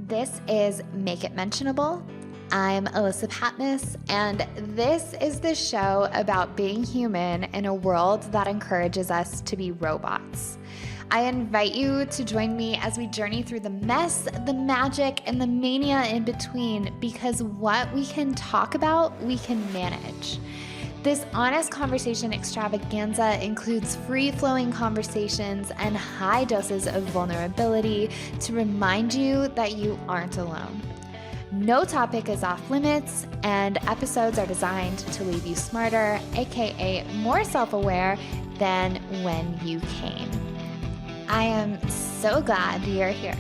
This is Make It Mentionable. I'm Alyssa Patness, and this is the show about being human in a world that encourages us to be robots. I invite you to join me as we journey through the mess, the magic, and the mania in between, because what we can talk about, we can manage. This honest conversation extravaganza includes free-flowing conversations and high doses of vulnerability to remind you that you aren't alone. No topic is off limits, and episodes are designed to leave you smarter, aka more self-aware than when you came. I am so glad you're here.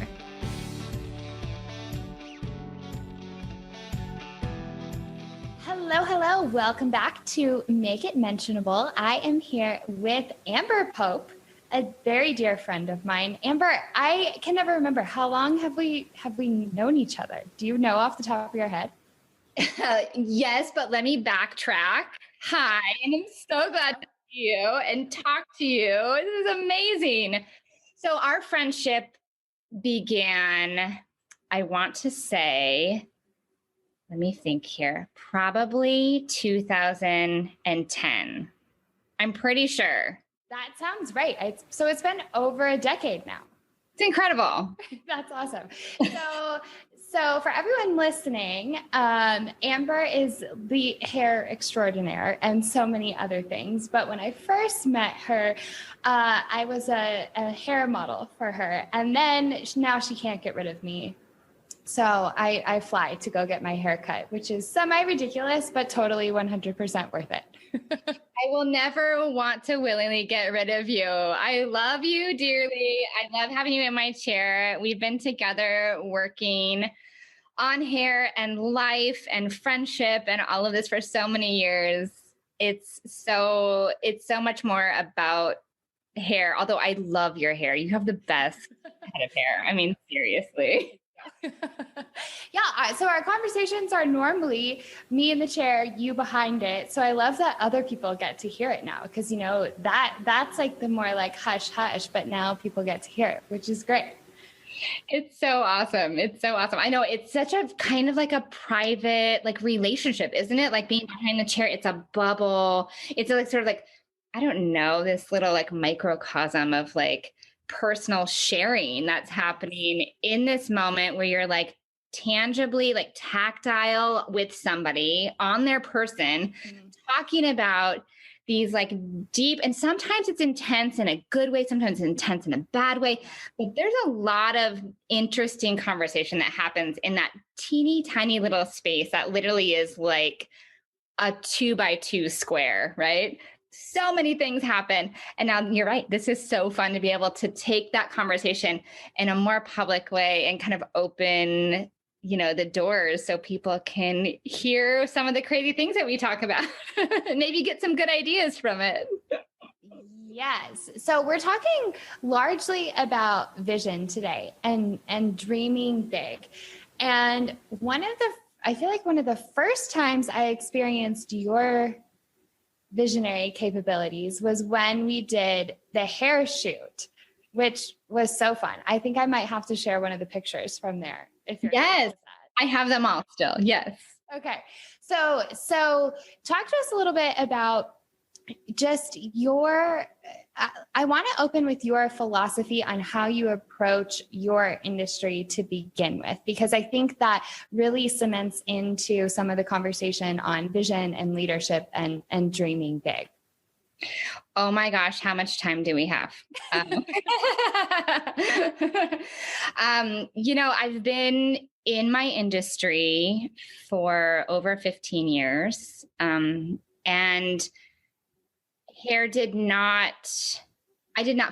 Hello. Welcome back to Make It Mentionable. I am here with Amber Pope, a very dear friend of mine. Amber, I can never remember, how long have we known each other? Do you know off the top of your head? Yes, but let me backtrack. Hi, and I'm so glad to see you and talk to you. This is amazing. So our friendship began, I want to say, let me think here, probably 2010. I'm pretty sure. That sounds right. So it's been over a decade now. It's incredible. That's awesome. So for everyone listening, Amber is the hair extraordinaire and so many other things. But when I first met her, I was a hair model for her. And then now she can't get rid of me. So I fly to go get my hair cut, which is semi-ridiculous, but totally 100% worth it. I will never want to willingly get rid of you. I love you dearly. I love having you in my chair. We've been together working on hair and life and friendship and all of this for so many years. It's so much more about hair, although I love your hair. You have the best head of hair. I mean, seriously. Yeah. So our conversations are normally me in the chair, you behind it. So I love that other people get to hear it now, because, you know, that's like the more like hush hush, but now people get to hear it, which is great. It's so awesome. It's so awesome. I know it's such a kind of like a private like relationship, isn't it? Like being behind the chair, it's a bubble. It's like sort of like, I don't know, this little like microcosm of like personal sharing that's happening in this moment where you're like tangibly like tactile with somebody on their person, talking about these like deep, and sometimes it's intense in a good way, sometimes it's intense in a bad way, but there's a lot of interesting conversation that happens in that teeny tiny little space that literally is like a 2x2 square, right? So many things happen. And now you're right. This is so fun to be able to take that conversation in a more public way and kind of open, you know, the doors so people can hear some of the crazy things that we talk about and maybe get some good ideas from it. Yes. So we're talking largely about vision today and dreaming big. And I feel like one of the first times I experienced your visionary capabilities was when we did the hair shoot, which was so fun. I think I might have to share one of the pictures from there. If you're Yes, I have them all still. Yes. Okay. So talk to us a little bit about just I want to open with your philosophy on how you approach your industry to begin with, because I think that really cements into some of the conversation on vision and leadership and dreaming big. Oh my gosh, how much time do we have? You know, I've been in my industry for over 15 years. And hair I did not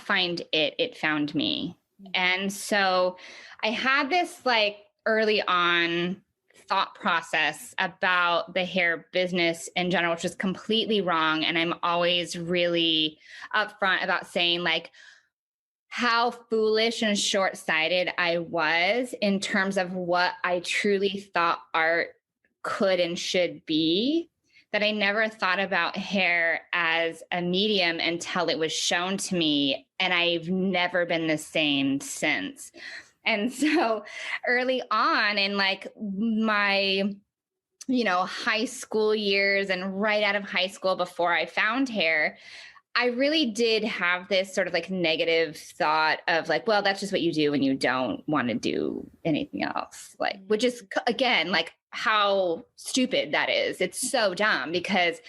find it found me. And so I had this like early on thought process about the hair business in general, which is completely wrong. And I'm always really upfront about saying like how foolish and short-sighted I was in terms of what I truly thought art could and should be, that I never thought about hair as a medium until it was shown to me. And I've never been the same since. And so early on in like my, high school years and right out of high school before I found hair, I really did have this sort of like negative thought of like, well, that's just what you do when you don't want to do anything else. Like, which is again, like how stupid that is. It's so dumb because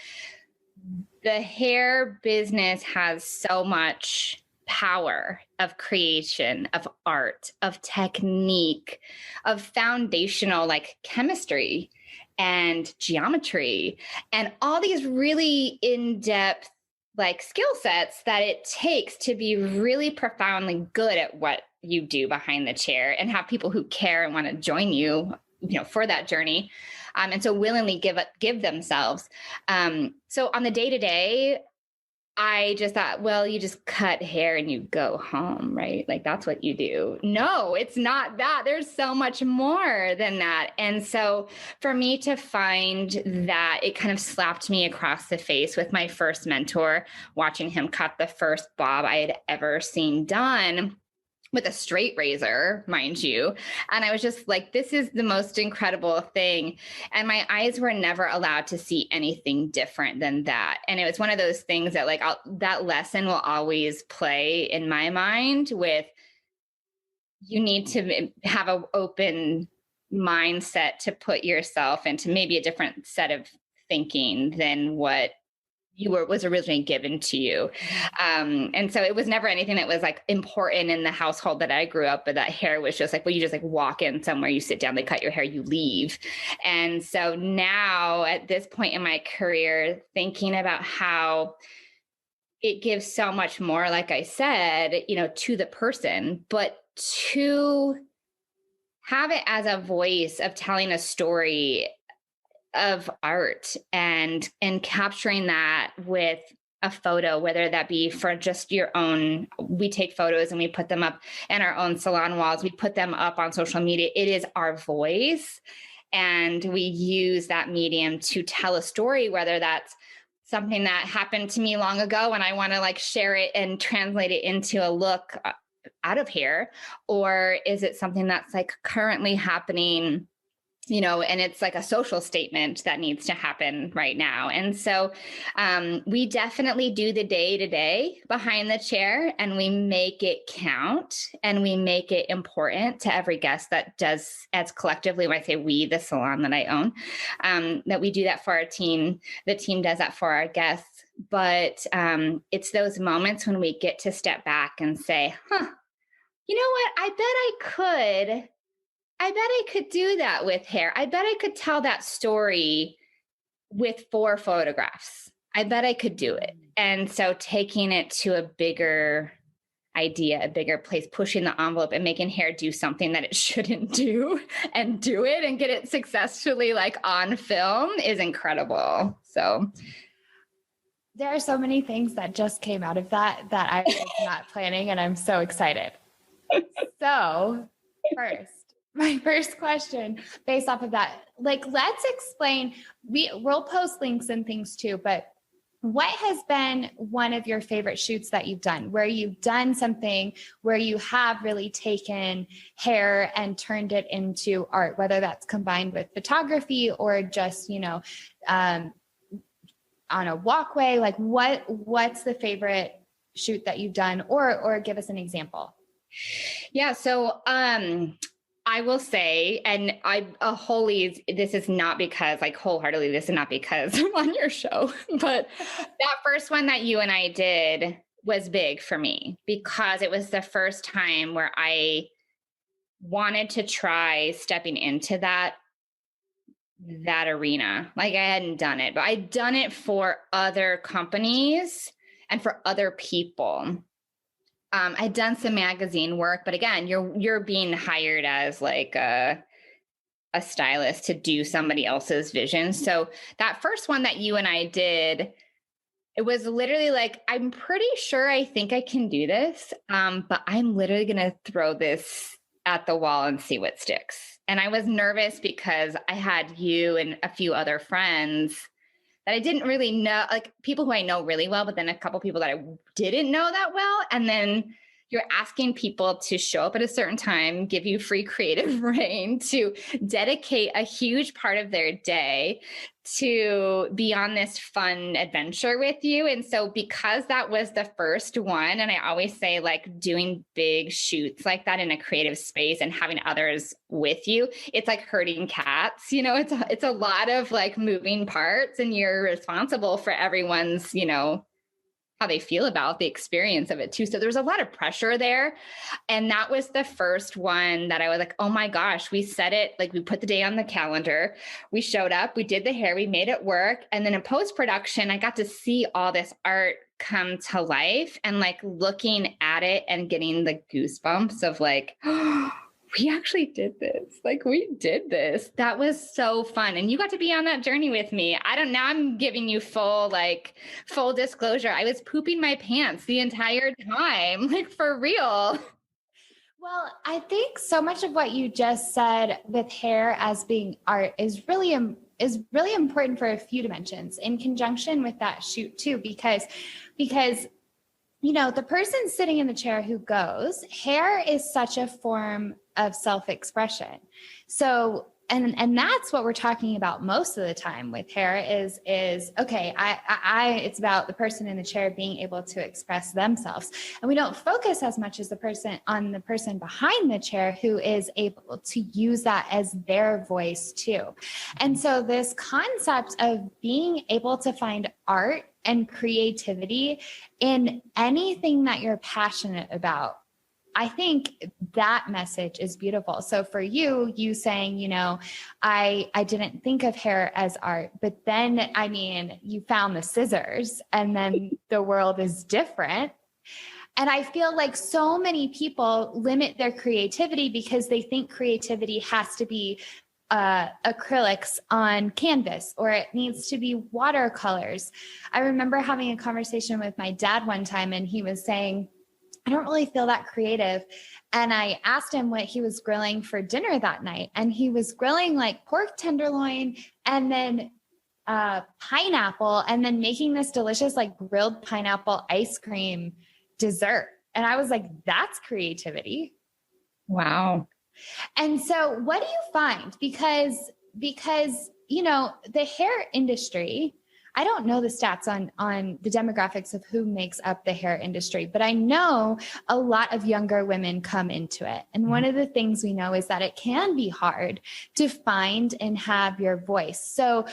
the hair business has so much power of creation, of art, of technique, of foundational like chemistry and geometry, and all these really in-depth like skill sets that it takes to be really profoundly good at what you do behind the chair and have people who care and want to join you, for that journey. And so willingly give themselves. So on the day to day, I just thought, well, you just cut hair and you go home, right? Like that's what you do. No, it's not that. There's so much more than that. And so for me to find that, it kind of slapped me across the face with my first mentor, watching him cut the first bob I had ever seen done with a straight razor, mind you. And I was just like, this is the most incredible thing. And my eyes were never allowed to see anything different than that. And it was one of those things that like that lesson will always play in my mind with, you need to have an open mindset to put yourself into maybe a different set of thinking than what was originally given to you. And so it was never anything that was like important in the household that I grew up, but that hair was just like, well, you just like walk in somewhere, you sit down, they cut your hair, you leave. And so now at this point in my career, thinking about how it gives so much more, like I said, to the person, but to have it as a voice of telling a story of art and capturing that with a photo, whether that be for just your own, we take photos and we put them up in our own salon walls, we put them up on social media. It is our voice. And we use that medium to tell a story, whether that's something that happened to me long ago and I want to like share it and translate it into a look out of here, or is it something that's like currently happening, and it's like a social statement that needs to happen right now. And so we definitely do the day to day behind the chair, and we make it count and we make it important to every guest that does, as collectively, when I say we, the salon that I own, that we do that for our team. The team does that for our guests. But it's those moments when we get to step back and say, you know what? I bet I could do that with hair. I bet I could tell that story with 4 photographs. I bet I could do it. And so taking it to a bigger idea, a bigger place, pushing the envelope and making hair do something that it shouldn't do and do it and get it successfully like on film is incredible. So there are so many things that just came out of that I was not planning, and I'm so excited. So my first question based off of that, like, let's explain, we'll post links and things too, but what has been one of your favorite shoots that you've done, where you've done something where you have really taken hair and turned it into art, whether that's combined with photography or just, on a walkway? Like what's the favorite shoot that you've done, or give us an example? Yeah. So, I will say, and this is not because like wholeheartedly, this is not because I'm on your show, but that first one that you and I did was big for me because it was the first time where I wanted to try stepping into that arena. Like I hadn't done it, but I'd done it for other companies and for other people. I'd done some magazine work, but again, you're being hired as like a stylist to do somebody else's vision. So that first one that you and I did, it was literally like, I'm pretty sure I think I can do this, but I'm literally going to throw this at the wall and see what sticks. And I was nervous because I had you and a few other friends that I didn't really know, like people who I know really well, but then a couple people that I didn't know that well. And then you're asking people to show up at a certain time, give you free creative reign, to dedicate a huge part of their day to be on this fun adventure with you. And so because that was the first one, and I always say like doing big shoots like that in a creative space and having others with you, it's like herding cats, it's a lot of like moving parts, and you're responsible for everyone's, how they feel about the experience of it too. So there's a lot of pressure there. And that was the first one that I was like, oh my gosh, we set it, like we put the day on the calendar, we showed up, we did the hair, we made it work. And then in post-production, I got to see all this art come to life, and like looking at it and getting the goosebumps of like, oh, we actually did this. Like we did this. That was so fun. And you got to be on that journey with me. Now I'm giving you full disclosure. I was pooping my pants the entire time, like for real. Well, I think so much of what you just said with hair as being art is really important for a few dimensions in conjunction with that shoot too, because the person sitting in the chair who goes, hair is such a form of self-expression. So, and that's what we're talking about most of the time with hair is okay, it's about the person in the chair being able to express themselves. And we don't focus as much as the person behind the chair who is able to use that as their voice too. And so this concept of being able to find art and creativity in anything that you're passionate about, I think that message is beautiful. So for you saying, I didn't think of hair as art, but then, you found the scissors and then the world is different. And I feel like so many people limit their creativity because they think creativity has to be acrylics on canvas, or it needs to be watercolors. I remember having a conversation with my dad one time, and he was saying, I don't really feel that creative. And I asked him what he was grilling for dinner that night. And he was grilling like pork tenderloin and then pineapple, and then making this delicious like grilled pineapple ice cream dessert. And I was like, that's creativity. Wow. And so what do you find? Because the hair industry, I don't know the stats on the demographics of who makes up the hair industry, but I know a lot of younger women come into it. And one of the things we know is that it can be hard to find and have your voice. So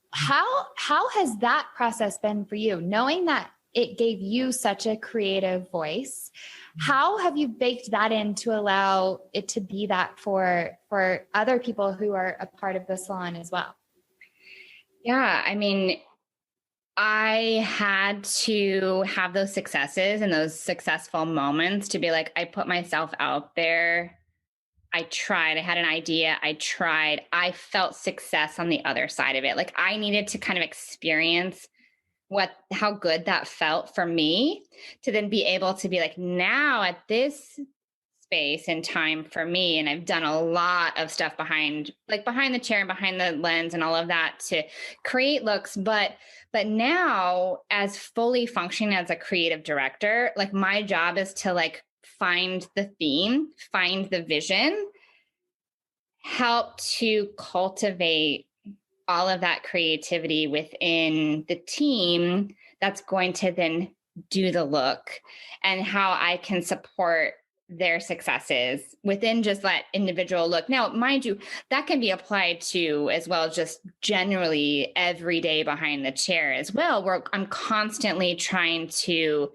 how has that process been for you, knowing that it gave you such a creative voice? How have you baked that in to allow it to be that for other people who are a part of the salon as well? Yeah, I had to have those successes and those successful moments to be like, I put myself out there. I tried. I had an idea. I tried. I felt success on the other side of it. Like I needed to kind of experience how good that felt for me to then be able to be like, now at this space and time for me, and I've done a lot of stuff behind the chair and behind the lens and all of that to create looks, but now as fully functioning as a creative director, like my job is to like find the theme, find the vision, help to cultivate all of that creativity within the team that's going to then do the look, and how I can support their successes within just that individual look. Now, mind you, that can be applied to as well, just generally every day behind the chair as well, where I'm constantly trying to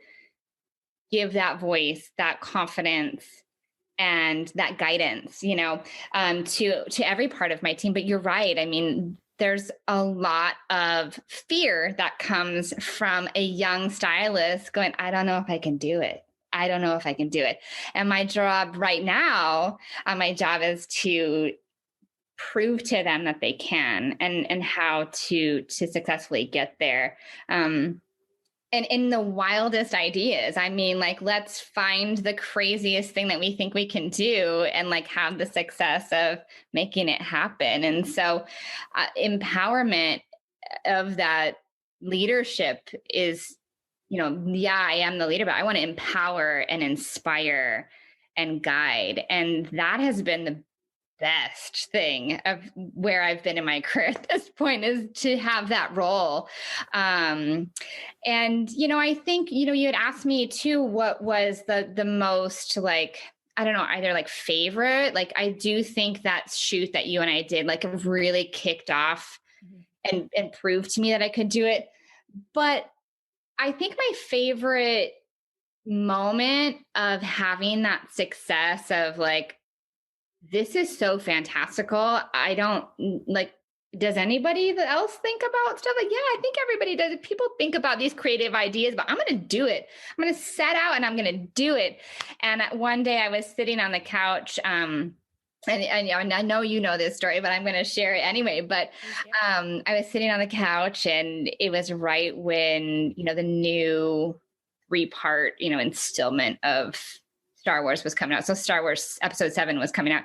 give that voice, that confidence, and that guidance, to every part of my team. But you're right. There's a lot of fear that comes from a young stylist going, I don't know if I can do it. I don't know if I can do it. And my job right now, my job is to prove to them that they can, and how to successfully get there. And in the wildest ideas, let's find the craziest thing that we think we can do and like have the success of making it happen. And so empowerment of that leadership is yeah, I am the leader, but I want to empower and inspire and guide. And that has been the best thing of where I've been in my career at this point, is to have that role. And, I think, you had asked me too, what was the most like, I don't know, either like favorite, like I do think that shoot that you and I did like really kicked off and proved to me that I could do it. But I think my favorite moment of having that success of like, this is so fantastical. I don't like, does anybody else think about stuff? Like, yeah, I think everybody does. People think about these creative ideas, but I'm going to do it. I'm going to set out and I'm going to do it. And one day I was sitting on the couch, and I know you know this story, but I'm going to share it anyway. But I was sitting on the couch, and it was right when, the new 3-part, installment of Star Wars was coming out. So Star Wars Episode 7 was coming out.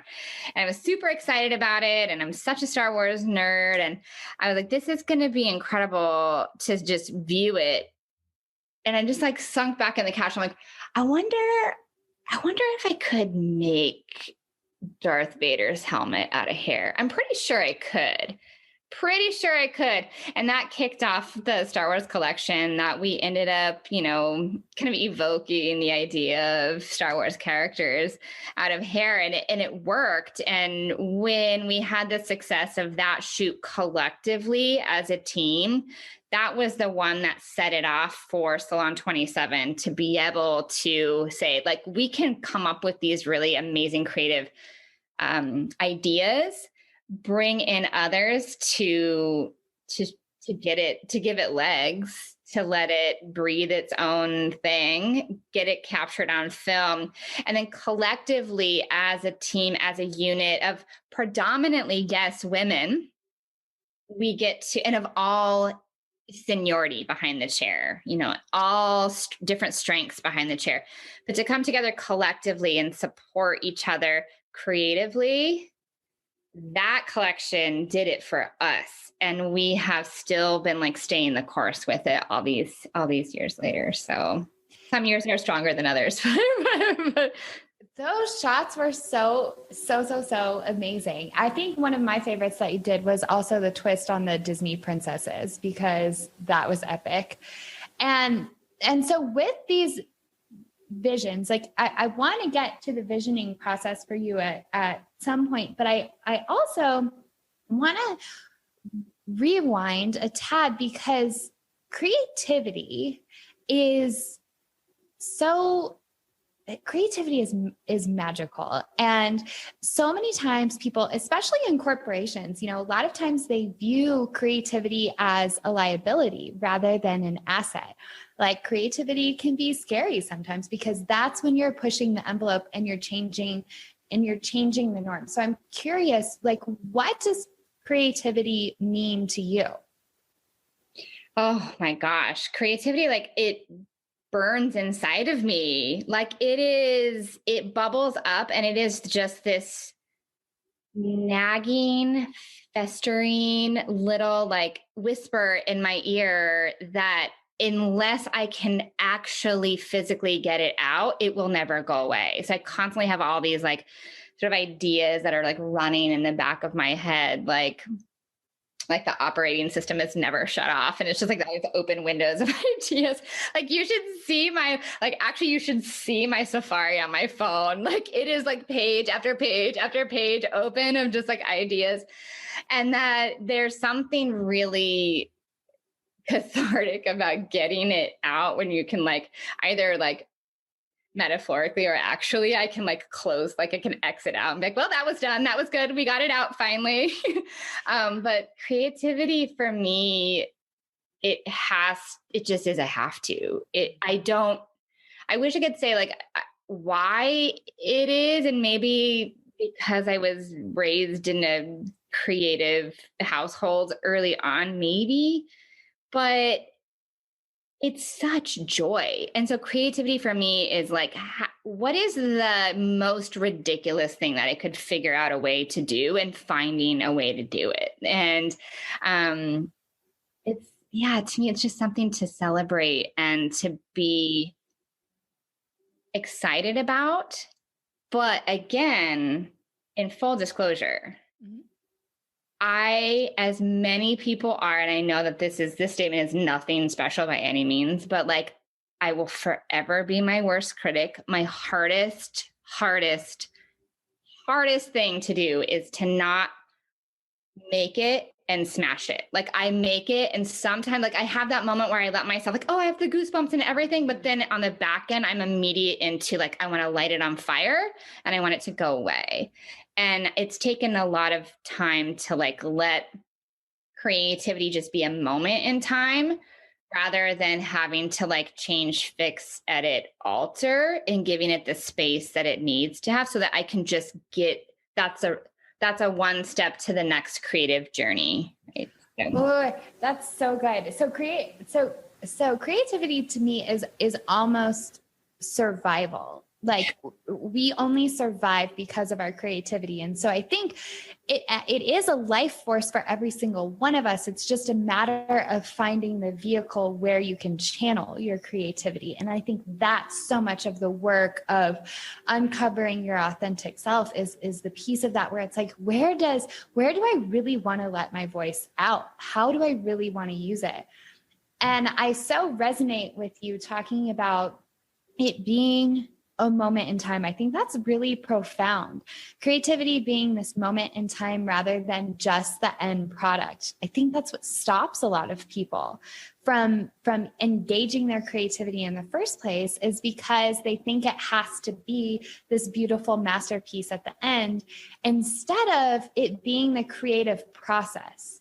And I was super excited about it. And I'm such a Star Wars nerd. And I was like, this is going to be incredible to just view it. And I just like sunk back in the couch. I'm like, I wonder if I could make Darth Vader's helmet out of hair. I'm pretty sure I could. And that kicked off the Star Wars collection that we ended up, kind of evoking the idea of Star Wars characters out of hair, and it worked. And when we had the success of that shoot collectively as a team, that was the one that set it off for Salon 27 to be able to say, like, we can come up with these really amazing creative ideas, bring in others to give it legs, to let it breathe its own thing, get it captured on film, and then collectively as a team, as a unit of predominantly, yes, women, we get to, and of all seniority behind the chair, all different strengths behind the chair, but to come together collectively and support each other creatively. That collection did it for us, and we have still been like staying the course with it all these years later. So some years are stronger than others. But those shots were so amazing. I think one of my favorites that you did was also the twist on the Disney princesses, because that was epic. And so with these visions, like I want to get to the visioning process for you at some point, but I also want to rewind a tad, because creativity is magical. And so many times people, especially in corporations, a lot of times they view creativity as a liability rather than an asset. Like, creativity can be scary sometimes, because that's when you're pushing the envelope and you're changing the norm. So I'm curious, like, what does creativity mean to you? Oh my gosh, creativity, like, it burns inside of me. Like, it bubbles up, and it is just this nagging, festering little like whisper in my ear that unless I can actually physically get it out, it will never go away. So I constantly have all these like sort of ideas that are like running in the back of my head, like the operating system is never shut off. And it's just like these open windows of ideas. Like, you should see you should see my Safari on my phone. Like, it is like page after page after page open of just like ideas. And that there's something really cathartic about getting it out when you can like either like metaphorically or actually, I can like close, like I can exit out and be like, well, that was done. That was good. We got it out finally. But creativity for me, it just is a have to. I wish I could say like why it is. And maybe because I was raised in a creative household early on, maybe, but it's such joy. And so creativity for me is like, what is the most ridiculous thing that I could figure out a way to do, and finding a way to do it. And yeah, to me, it's just something to celebrate and to be excited about. But again, in full disclosure, as many people are, and I know that this statement is nothing special by any means, but like, I will forever be my worst critic. My hardest thing to do is to not make it and smash it. Like I make it, and sometimes like I have that moment where I let myself like, oh, I have the goosebumps and everything. But then on the back end, I'm immediate into like, I want to light it on fire and I want it to go away. And it's taken a lot of time to like let creativity just be a moment in time rather than having to like change, fix, edit, alter, and giving it the space that it needs to have so that I can just get, that's a one step to the next creative journey. Right? Oh, that's so good. So creativity to me is almost survival. Like we only survive because of our creativity. And so I think it is a life force for every single one of us. It's just a matter of finding the vehicle where you can channel your creativity. And I think that's so much of the work of uncovering your authentic self is the piece of that where it's like, where do I really want to let my voice out? How do I really want to use it? And I so resonate with you talking about it being a moment in time. I think that's really profound. Creativity being this moment in time rather than just the end product. I think that's what stops a lot of people from engaging their creativity in the first place, is because they think it has to be this beautiful masterpiece at the end, instead of it being the creative process.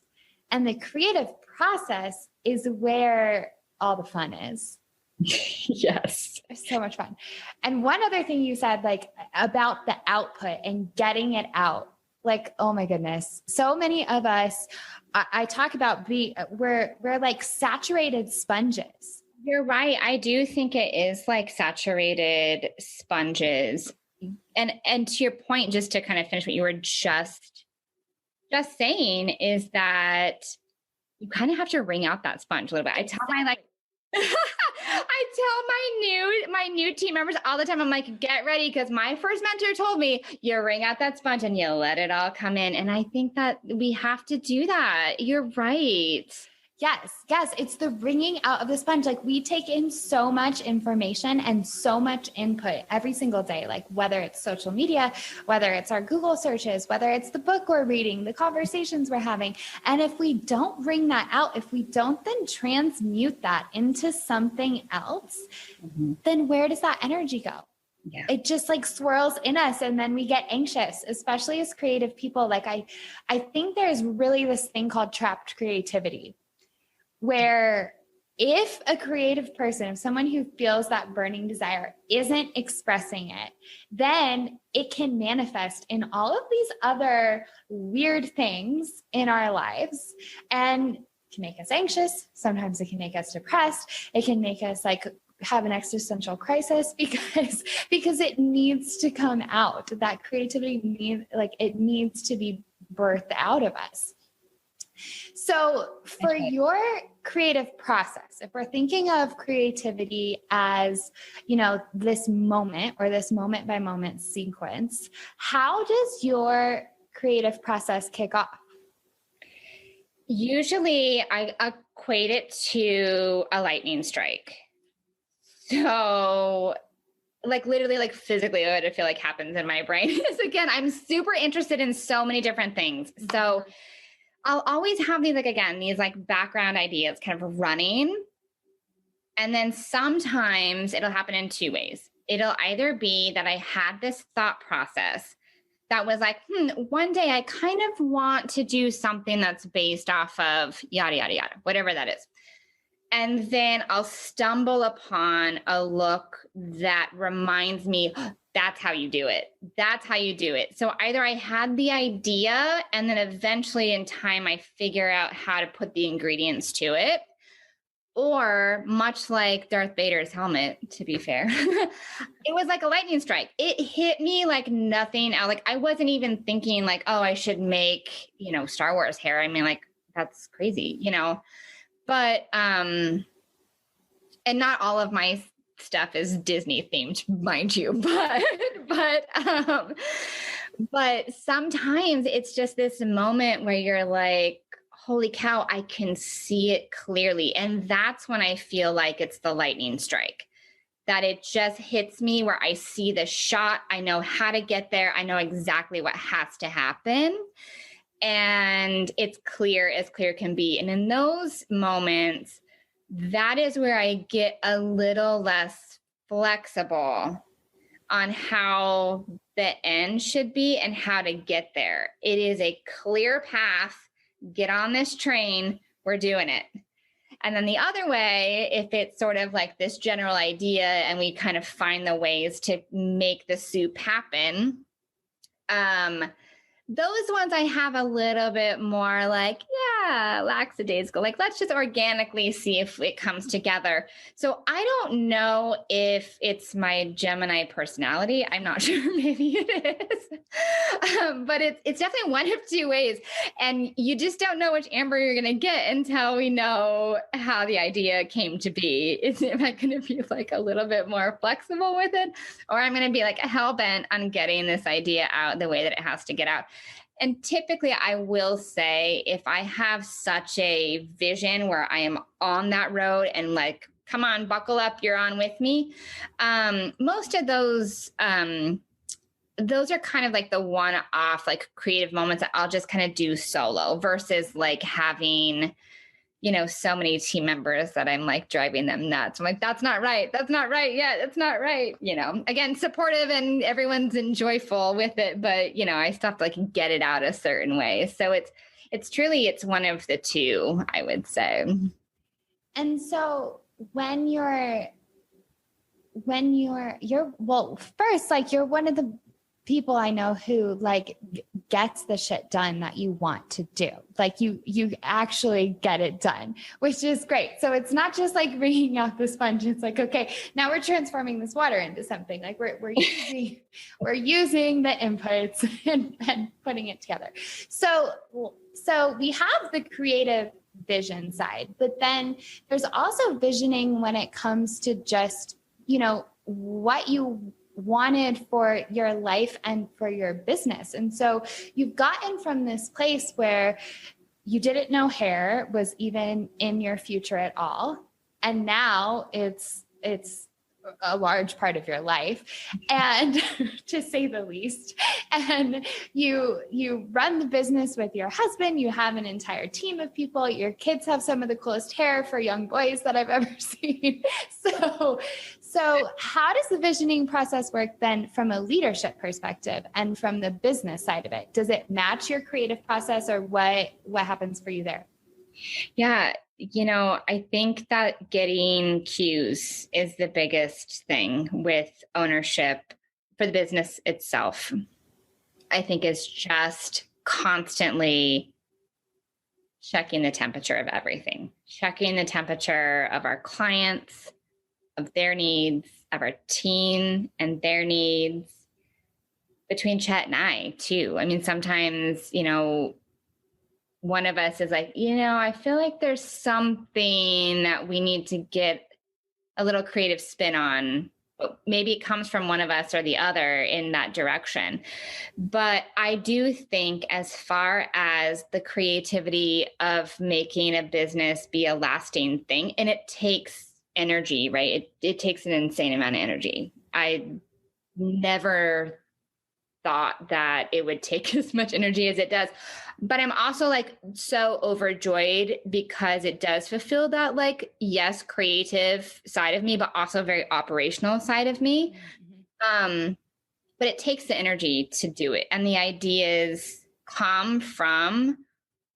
And the creative process is where all the fun is. Yes. So much fun. And one other thing you said, like about the output and getting it out, like, oh my goodness. So many of us, I talk about we're like saturated sponges. You're right. I do think it is like saturated sponges. And to your point, just to kind of finish what you were just saying, is that you kind of have to wring out that sponge a little bit. I tell my new team members all the time, I'm like, get ready, because my first mentor told me you wring out that sponge and you let it all come in. And I think that we have to do that. You're right. Yes. It's the wringing out of the sponge. Like we take in so much information and so much input every single day, like whether it's social media, whether it's our Google searches, whether it's the book we're reading, the conversations we're having. And if we don't wring that out, if we don't then transmute that into something else, then where does that energy go? Yeah. It just like swirls in us, and then we get anxious, especially as creative people. Like I think there's really this thing called trapped creativity, where if a creative person, if someone who feels that burning desire isn't expressing it, then it can manifest in all of these other weird things in our lives and can make us anxious. Sometimes it can make us depressed. It can make us like have an existential crisis because it needs to come out. That creativity needs to be birthed out of us. So for your creative process, if we're thinking of creativity as, this moment or this moment by moment sequence, how does your creative process kick off? Usually I equate it to a lightning strike. So like literally, like physically what I feel like happens in my brain is, again, I'm super interested in so many different things. So I'll always have these like background ideas kind of running. And then sometimes it'll happen in two ways. It'll either be that I had this thought process that was like, one day I kind of want to do something that's based off of yada, yada, yada, whatever that is. And then I'll stumble upon a look that reminds me, that's how you do it. That's how you do it. So either I had the idea and then eventually in time I figure out how to put the ingredients to it. Or much like Darth Vader's helmet, to be fair, it was like a lightning strike. It hit me like nothing else. Like I wasn't even thinking like, oh, I should make, Star Wars hair. I mean, like, that's crazy, But, and not all of my stuff is Disney themed, mind you, but sometimes it's just this moment where you're like, holy cow, I can see it clearly. And that's when I feel like it's the lightning strike, that it just hits me where I see the shot. I know how to get there. I know exactly what has to happen. And it's clear as clear can be. And in those moments, that is where I get a little less flexible on how the end should be and how to get there. It is a clear path. Get on this train. We're doing it. And then the other way, if it's sort of like this general idea and we kind of find the ways to make the soup happen, those ones I have a little bit more like, yeah, lackadaisical. Like, let's just organically see if it comes together. So I don't know if it's my Gemini personality. I'm not sure. Maybe it is. But it's definitely one of two ways. And you just don't know which Amber you're going to get until we know how the idea came to be. Am I going to be like a little bit more flexible with it? Or I'm going to be like hell bent on getting this idea out the way that it has to get out. And typically I will say, if I have such a vision where I am on that road and like, come on, buckle up, you're on with me. Most of those are kind of like the one-off, like creative moments that I'll just kind of do solo versus like having, so many team members that I'm like driving them nuts. I'm like, that's not right. That's not right. Yeah, that's not right. Again, supportive and everyone's joyful with it, but I still have to like get it out a certain way. So it's one of the two, I would say. And so when you're well, first, like you're one of the people I know who like gets the shit done that you want to do. Like you actually get it done, which is great. So it's not just like wringing out the sponge. It's like, okay, now we're transforming this water into something. Like we're using the inputs and putting it together. So we have the creative vision side, but then there's also visioning when it comes to just, what you wanted for your life and for your business. And so you've gotten from this place where you didn't know hair was even in your future at all. And now it's a large part of your life, and to say the least. And you run the business with your husband. You have an entire team of people. Your kids have some of the coolest hair for young boys that I've ever seen. So how does the visioning process work then from a leadership perspective and from the business side of it? Does it match your creative process, or what happens for you there? Yeah. I think that getting cues is the biggest thing with ownership for the business itself. I think is just constantly checking the temperature of everything, checking the temperature of our clients, of their needs, of our team and their needs, between Chet and I too. I mean, sometimes, one of us is like, I feel like there's something that we need to get a little creative spin on. But maybe it comes from one of us or the other in that direction. But I do think as far as the creativity of making a business be a lasting thing, and it takes energy, right? It takes an insane amount of energy. I never thought that it would take as much energy as it does. But I'm also like so overjoyed because it does fulfill that like, yes, creative side of me, but also very operational side of me. Mm-hmm. But it takes the energy to do it. And the ideas come from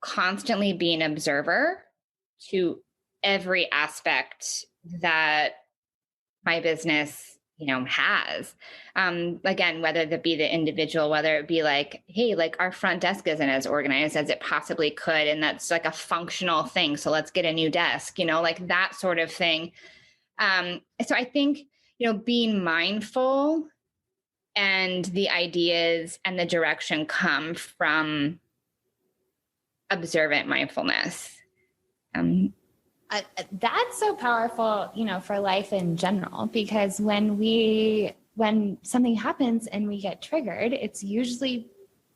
constantly being an observer to every aspect that my business has, again, whether that be the individual, whether it be like, hey, like our front desk isn't as organized as it possibly could. And that's like a functional thing. So let's get a new desk, like that sort of thing. So I think, being mindful and the ideas and the direction come from observant mindfulness. That's so powerful, for life in general, because when something happens and we get triggered, it's usually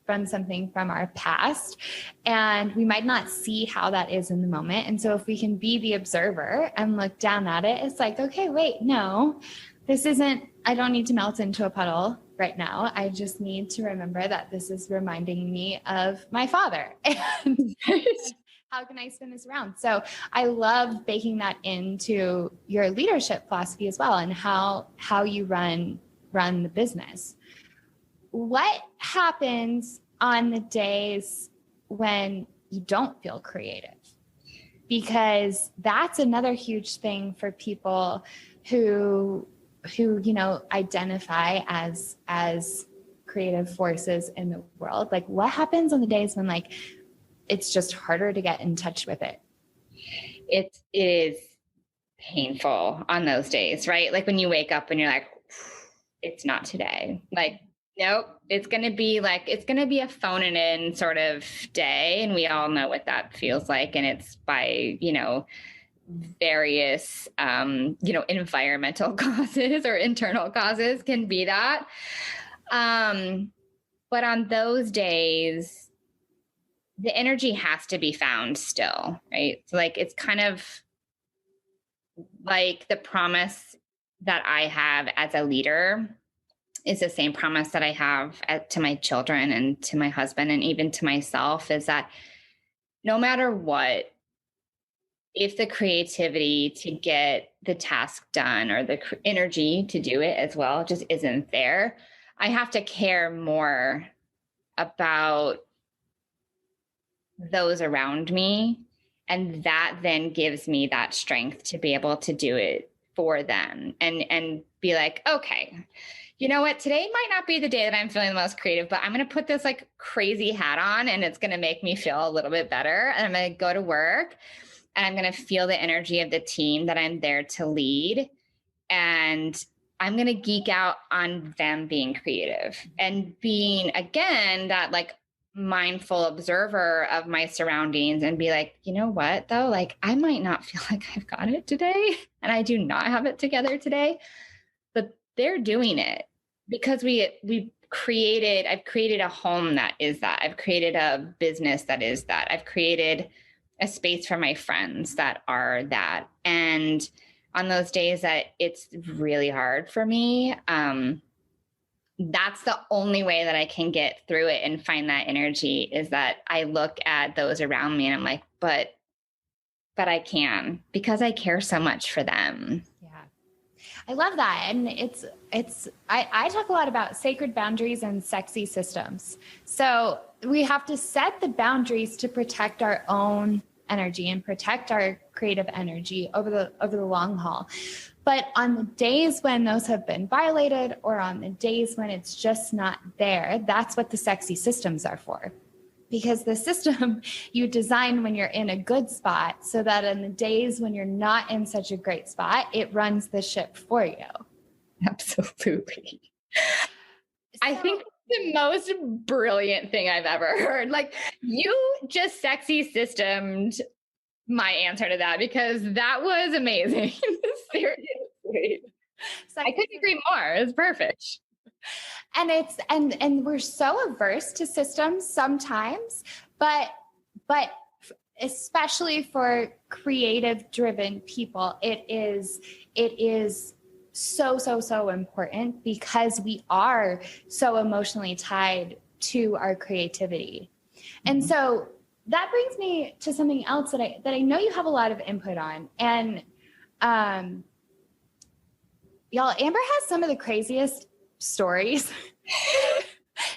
from something from our past, and we might not see how that is in the moment. And so if we can be the observer and look down at it, it's like, okay, wait, no, I don't need to melt into a puddle right now. I just need to remember that this is reminding me of my father. And how can I spin this around? So I love baking that into your leadership philosophy as well, and how you run the business. What happens on the days when you don't feel creative? Because that's another huge thing for people who identify as creative forces in the world. Like, what happens on the days when it's just harder to get in touch with it? It is painful on those days, right? Like when you wake up and you're like, it's not today. Like, nope, it's going to be a phone it in sort of day. And we all know what that feels like. And it's by, various, environmental causes or internal causes can be that. But on those days, the energy has to be found still, right? So it's kind of like the promise that I have as a leader is the same promise that I have to my children and to my husband and even to myself, is that no matter what, if the creativity to get the task done or the energy to do it as well just isn't there, I have to care more about those around me. And that then gives me that strength to be able to do it for them and be like, okay, you know what? Today might not be the day that I'm feeling the most creative, but I'm going to put this crazy hat on and it's going to make me feel a little bit better. And I'm going to go to work and I'm going to feel the energy of the team that I'm there to lead. And I'm going to geek out on them being creative and being, again, that mindful observer of my surroundings and be like, you know what, though, I might not feel like I've got it today and I do not have it together today, but they're doing it because I've created a home that is that. I've created a business that is that. I've created a space for my friends that are that. And on those days that it's really hard for me, that's the only way that I can get through it and find that energy, is that I look at those around me and I'm like, but I can, because I care so much for them. Yeah. I love that. And I talk a lot about sacred boundaries and sexy systems. So we have to set the boundaries to protect our own energy and protect our creative energy over the long haul. But on the days when those have been violated, or on the days when it's just not there, that's what the sexy systems are for. Because the system you design when you're in a good spot, so that in the days when you're not in such a great spot, it runs the ship for you. Absolutely. I think the most brilliant thing I've ever heard. You just sexy systemed my answer to that, because that was amazing. Seriously. I couldn't agree more. It's perfect. And and we're so averse to systems sometimes, but especially for creative driven people, it is so important, because we are so emotionally tied to our creativity. And so that brings me to something else that I know you have a lot of input on. And y'all, Amber has some of the craziest stories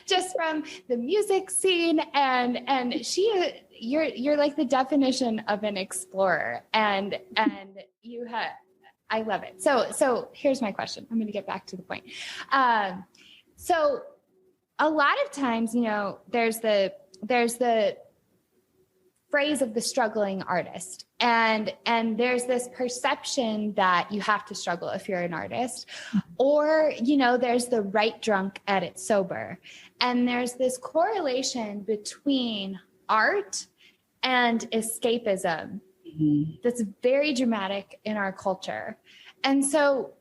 just from the music scene, and you're like the definition of an explorer, and I love it. So here's my question. I'm going to get back to the point. So a lot of times, there's the phrase of the struggling artist. And there's this perception that you have to struggle if you're an artist, or, there's the right drunk, edit sober. And there's this correlation between art and escapism. that's very dramatic in our culture. And so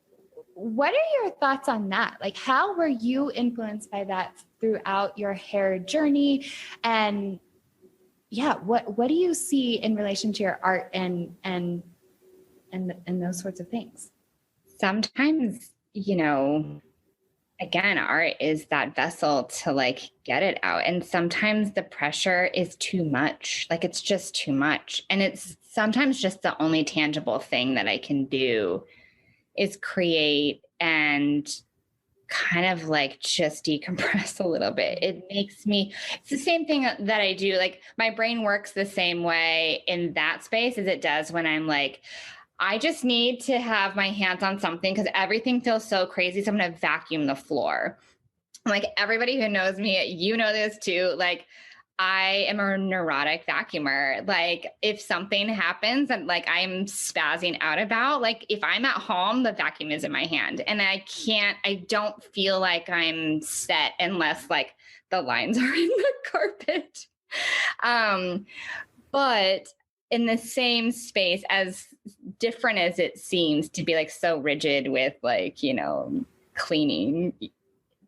what are your thoughts on that? Like, how were you influenced by that throughout your hair journey? And yeah, what do you see in relation to your art and those sorts of things? Sometimes, again, art is that vessel to like get it out. And sometimes the pressure is too much. Like it's just too much. And it's sometimes just the only tangible thing that I can do is create and kind of like just decompress a little bit. It makes me, it's the same thing that I do. Like my brain works the same way in that space as it does when I'm like, I just need to have my hands on something because everything feels so crazy. So I'm going to vacuum the floor. Like everybody who knows me, you know this too. Like I am a neurotic vacuumer. Like if something happens and like I'm spazzing out about, like if I'm at home, the vacuum is in my hand and I don't feel like I'm set unless like the lines are in the carpet. But in the same space, as different as it seems to be like so rigid with like, cleaning,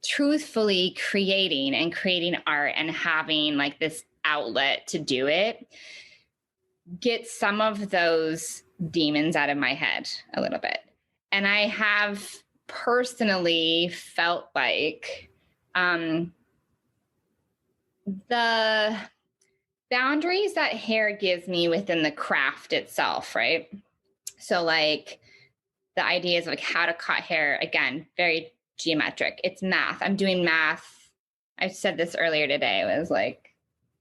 truthfully creating art and having like this outlet to do it, get some of those demons out of my head a little bit. And I have personally felt like the boundaries that hair gives me within the craft itself, right? So like the idea is like how to cut hair, again, very geometric. It's math. I'm doing math. I said this earlier today. It was like,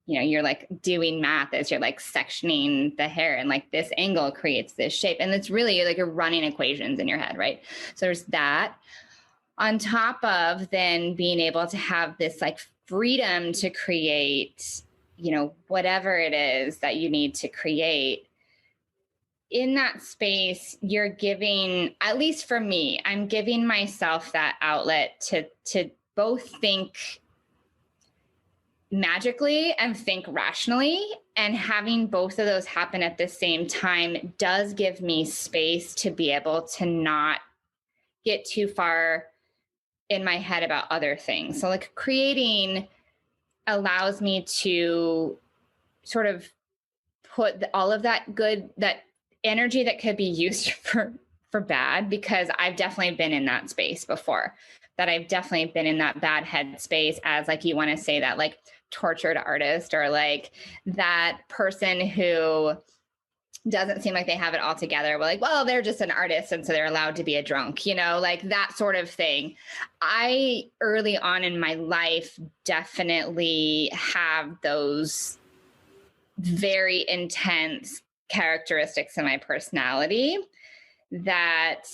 you're like doing math as you're like sectioning the hair and like this angle creates this shape. And it's really like you're running equations in your head, right? So there's that. On top of then being able to have this like freedom to create, whatever it is that you need to create. In that space, you're giving, at least for me, I'm giving myself that outlet to both think magically and think rationally. And having both of those happen at the same time does give me space to be able to not get too far in my head about other things. So like creating allows me to sort of put all of that energy that could be used for bad, because I've definitely been in that space before, that I've definitely been in that bad head space as like, you want to say that like tortured artist or like that person who doesn't seem like they have it all together. We're like, well, they're just an artist and so they're allowed to be a drunk, like that sort of thing. I early on in my life definitely have those very intense characteristics in my personality that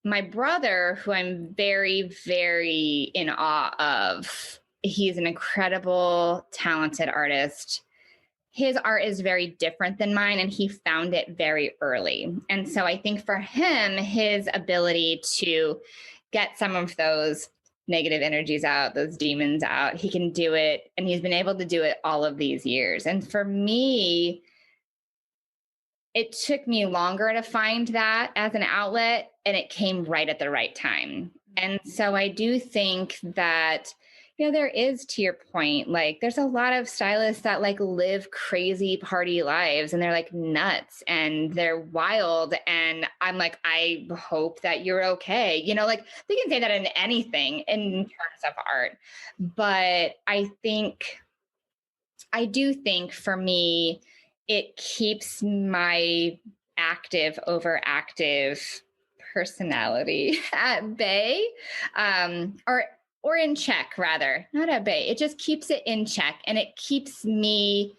my brother, who I'm very, very in awe of, he's an incredible, talented artist. His art is very different than mine, and he found it very early. And so I think for him, his ability to get some of those negative energies out, those demons out, he can do it. And he's been able to do it all of these years. And for me, it took me longer to find that as an outlet, and it came right at the right time. And so I do think that, there is, to your point, like there's a lot of stylists that like live crazy party lives and they're like nuts and they're wild. And I'm like, I hope that you're okay. Like they can say that in anything in terms of art. But I do think for me, it keeps my overactive personality at bay, or in check, rather, not at bay. It just keeps it in check, and it keeps me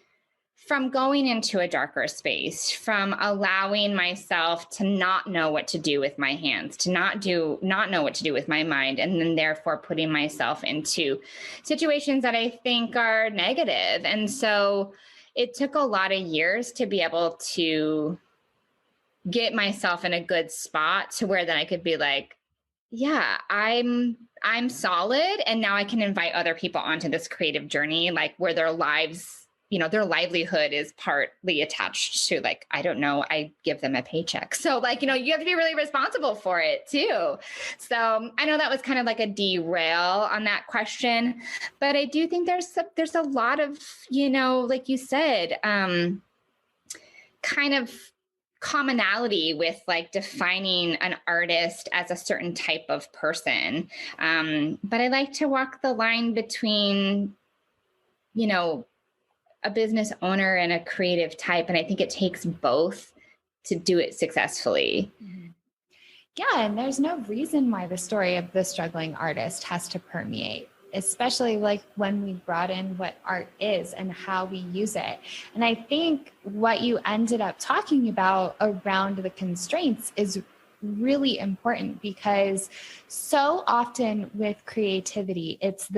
from going into a darker space, from allowing myself to not know what to do with my hands, to not know what to do with my mind, and then therefore putting myself into situations that I think are negative. And so it took a lot of years to be able to get myself in a good spot to where then I could be like, yeah, I'm solid. And now I can invite other people onto this creative journey, like where their lives, their livelihood is partly attached to like, I don't know, I give them a paycheck. So like, you have to be really responsible for it too. So I know that was kind of like a derail on that question, but I do think there's a lot of, like you said, kind of commonality with like defining an artist as a certain type of person. But I like to walk the line between, a business owner and a creative type. And I think it takes both to do it successfully. Mm-hmm. Yeah. And there's no reason why the story of the struggling artist has to permeate, especially like when we brought in what art is and how we use it. And I think what you ended up talking about around the constraints is really important, because so often with creativity, it's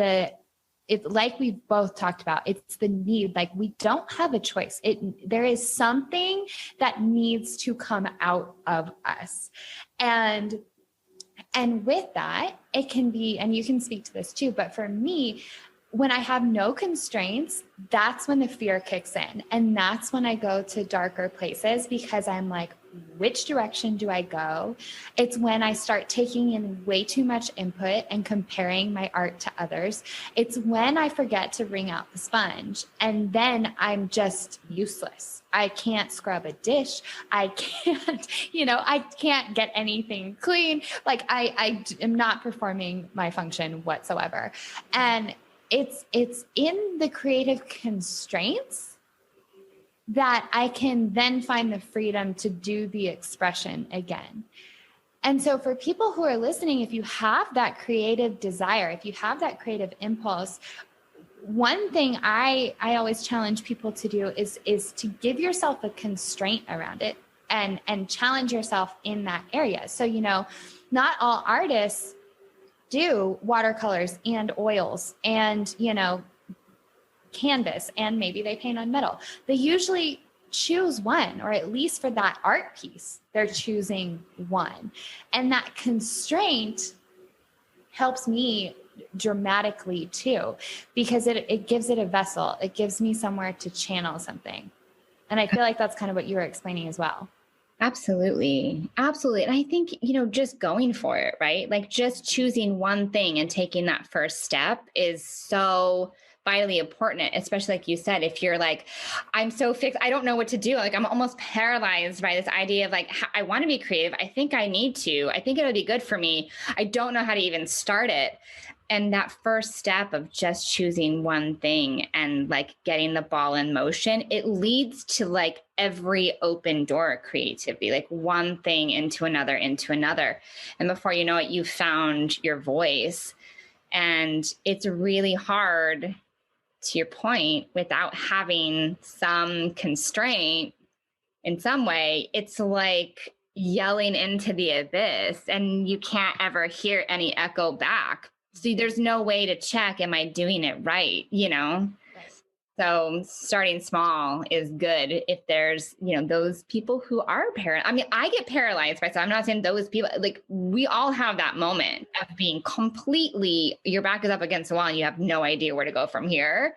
like we both talked about, it's the need, like we don't have a choice. There is something that needs to come out of us. And with that, it can be, and you can speak to this too, but for me, when I have no constraints, that's when the fear kicks in. And that's when I go to darker places, because I'm like, which direction do I go? It's when I start taking in way too much input and comparing my art to others. It's when I forget to wring out the sponge, and then I'm just useless. I can't scrub a dish. I can't, I can't get anything clean. Like I am not performing my function whatsoever. And it's in the creative constraints that I can then find the freedom to do the expression again. And so for people who are listening, if you have that creative desire, if you have that creative impulse, one thing I always challenge people to do is to give yourself a constraint around it and challenge yourself in that area. So, not all artists do watercolors and oils and, canvas, and maybe they paint on metal. They usually choose one, or at least for that art piece, they're choosing one. And that constraint helps me dramatically too, because it gives it a vessel. It gives me somewhere to channel something. And I feel like that's kind of what you were explaining as well. Absolutely. Absolutely. And I think, just going for it, right? Like just choosing one thing and taking that first step is so vitally important, especially like you said, if you're like, I'm so fixed, I don't know what to do. Like I'm almost paralyzed by this idea of like, I want to be creative. I think I need to, I think it'll be good for me. I don't know how to even start it. And that first step of just choosing one thing and like getting the ball in motion, it leads to like every open door of creativity, like one thing into another. And before you know it, you've found your voice. And it's really hard, to your point, without having some constraint in some way. It's like yelling into the abyss and you can't ever hear any echo back. See, there's no way to check, am I doing it right? Right. So starting small is good. If there's, those people who are paralyzed. I mean, I get paralyzed by, so I'm not saying those people, like we all have that moment of being completely, your back is up against the wall and you have no idea where to go from here.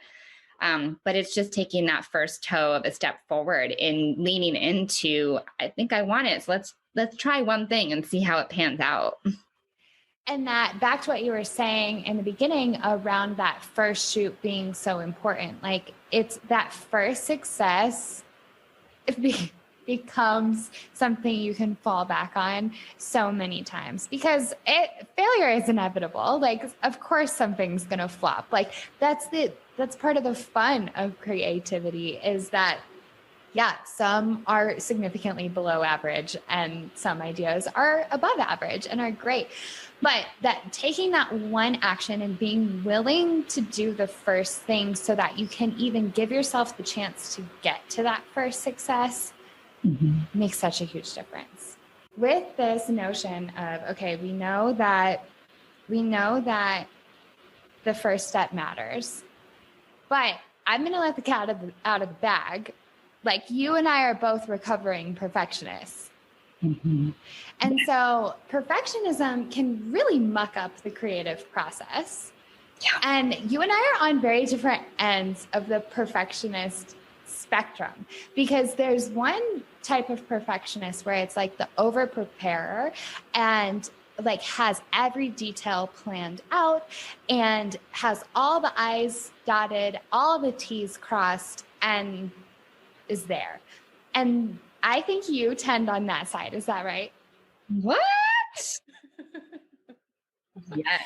But it's just taking that first toe of a step forward in leaning into, I think I want it. So let's try one thing and see how it pans out. And that, back to what you were saying in the beginning around that first shoot being so important, like it's that first success becomes something you can fall back on so many times, because failure is inevitable. Like, of course, something's going to flop. Like that's part of the fun of creativity, is that, yeah, some are significantly below average and some ideas are above average and are great. But that taking that one action and being willing to do the first thing so that you can even give yourself the chance to get to that first success makes such a huge difference. With this notion of, okay, we know that the first step matters, but I'm going to let the cat out of the bag. Like, you and I are both recovering perfectionists. And so perfectionism can really muck up the creative process. Yeah. And you and I are on very different ends of the perfectionist spectrum, because there's one type of perfectionist where it's like the over preparer and like has every detail planned out and has all the I's dotted, all the T's crossed, and is there. And I think you tend on that side. Is that right? What? Yes.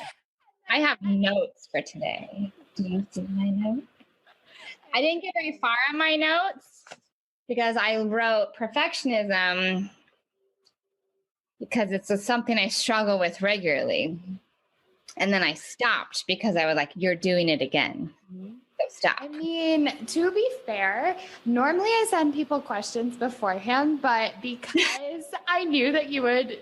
I have notes for today. Do you see my notes? I didn't get very far on my notes because I wrote perfectionism because it's something I struggle with regularly. And then I stopped because I was like, you're doing it again. So stop. I mean, to be fair, normally I send people questions beforehand, but because I knew that you would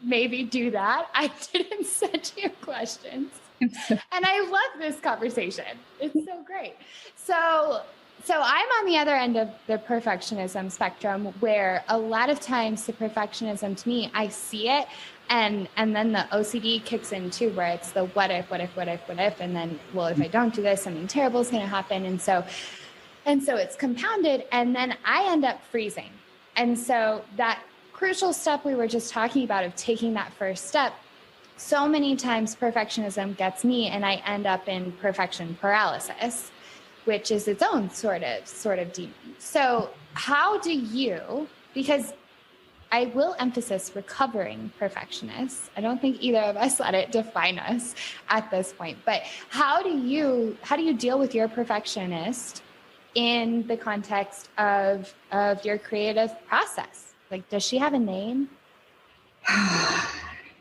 maybe do that, I didn't send you questions. And I love this conversation. It's so great. So I'm on the other end of the perfectionism spectrum, where a lot of times the perfectionism, to me, I see it, and then the OCD kicks in too, where it's the what if, and then, well, if I don't do this, something terrible is going to happen. And so it's compounded, and then I end up freezing. And so that crucial step we were just talking about of taking that first step, so many times perfectionism gets me and I end up in perfection paralysis, which is its own sort of demon. So how do you, because I will emphasize recovering perfectionists. I don't think either of us let it define us at this point, but how do you deal with your perfectionist in the context of your creative process? Like, does she have a name?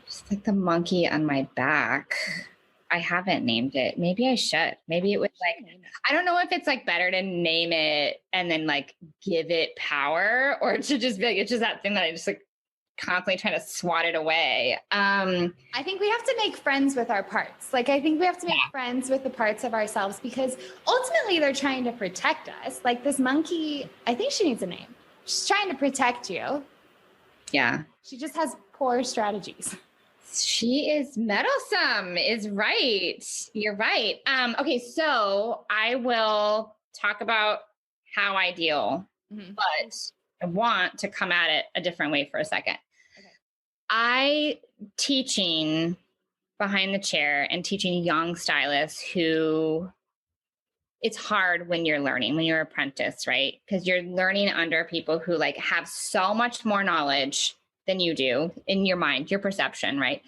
Just like the monkey on my back. I haven't named it. Maybe I should. Maybe it was like, I don't know if it's like better to name it and then like give it power, or to just be like, it's just that thing that I just like constantly trying to swat it away. I think we have to make friends with our parts. Like, I think we have to make friends with the parts of ourselves, because ultimately they're trying to protect us. Like this monkey, I think she needs a name. She's trying to protect you. Yeah. She just has poor strategies. She is meddlesome, is right. You're right. Okay, so I will talk about how I deal, but I want to come at it a different way for a second. Okay. I teaching behind the chair and teaching young stylists who it's hard when you're learning, when you're an apprentice, right? Because you're learning under people who like have so much more knowledge than you do in your mind, your perception, right?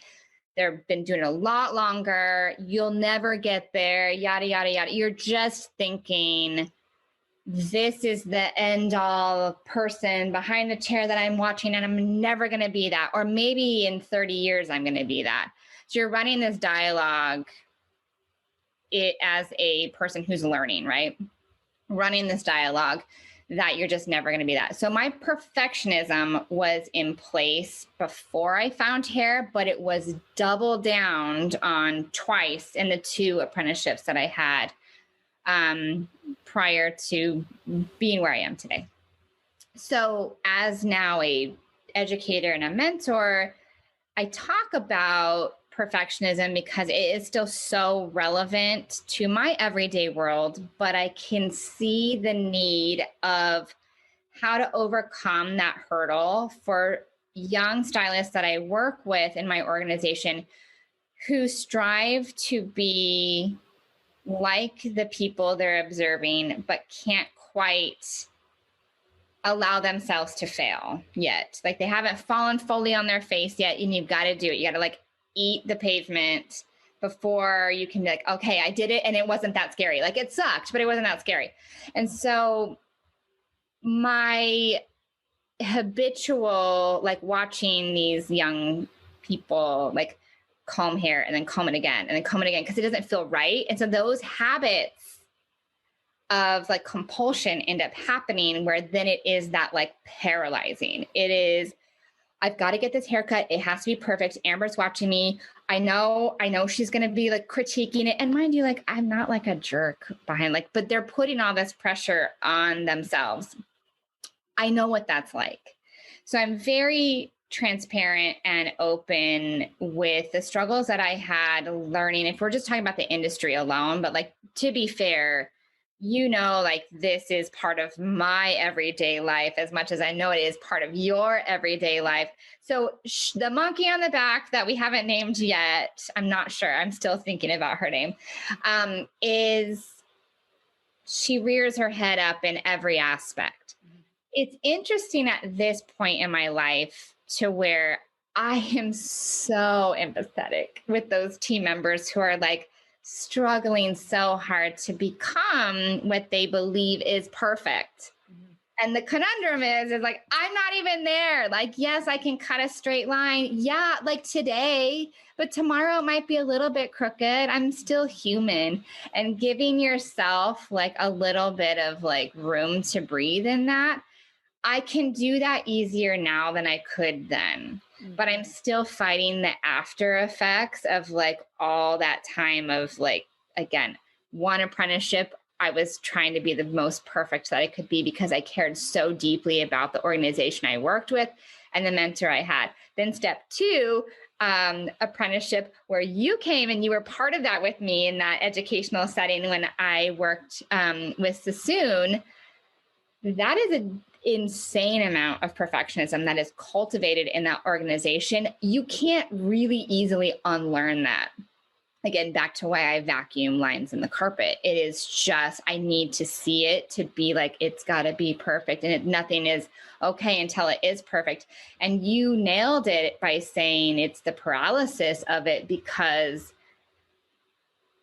They've been doing it a lot longer. You'll never get there, yada, yada, yada. You're just thinking, this is the end all person behind the chair that I'm watching, and I'm never going to be that. Or maybe in 30 years, I'm going to be that. So you're running this dialogue as a person who's learning, right? Running this dialogue that you're just never going to be that. So my perfectionism was in place before I found hair, but it was doubled down on twice in the 2 apprenticeships that I had prior to being where I am today. So as now a educator and a mentor, I talk about perfectionism because it is still so relevant to my everyday world, but I can see the need of how to overcome that hurdle for young stylists that I work with in my organization who strive to be like the people they're observing, but can't quite allow themselves to fail yet. Like they haven't fallen fully on their face yet, and you've got to do it. You got to like eat the pavement before you can be like, okay, I did it and it wasn't that scary. Like it sucked, but it wasn't that scary. And so my habitual, like watching these young people like comb hair and then comb it again and then comb it again because it doesn't feel right. And so those habits of like compulsion end up happening where then it is that like paralyzing. It is, I've got to get this haircut. It has to be perfect. Amber's watching me. I know she's going to be like critiquing it. And mind you, like, I'm not like a jerk behind like, but they're putting all this pressure on themselves. I know what that's like. So I'm very transparent and open with the struggles that I had learning. If we're just talking about the industry alone, but like, to be fair, like this is part of my everyday life as much as I know it is part of your everyday life. So the monkey on the back that we haven't named yet, I'm not sure, I'm still thinking about her name, is she rears her head up in every aspect. It's interesting at this point in my life to where I am so empathetic with those team members who are like struggling so hard to become what they believe is perfect. And the conundrum is like, I'm not even there. Like, yes, I can cut a straight line. Yeah, like today, but tomorrow it might be a little bit crooked. I'm still human. And giving yourself like a little bit of like room to breathe in that, I can do that easier now than I could then. But I'm still fighting the after effects of like all that time of like, again, one apprenticeship, I was trying to be the most perfect that I could be because I cared so deeply about the organization I worked with and the mentor I had. Then step 2, apprenticeship, where you came and you were part of that with me in that educational setting when I worked with Sassoon. That is an insane amount of perfectionism that is cultivated in that organization. You can't really easily unlearn that. Again, back to why I vacuum lines in the carpet. It is just, I need to see it to be like, it's got to be perfect. And nothing is okay until it is perfect. And you nailed it by saying it's the paralysis of it, because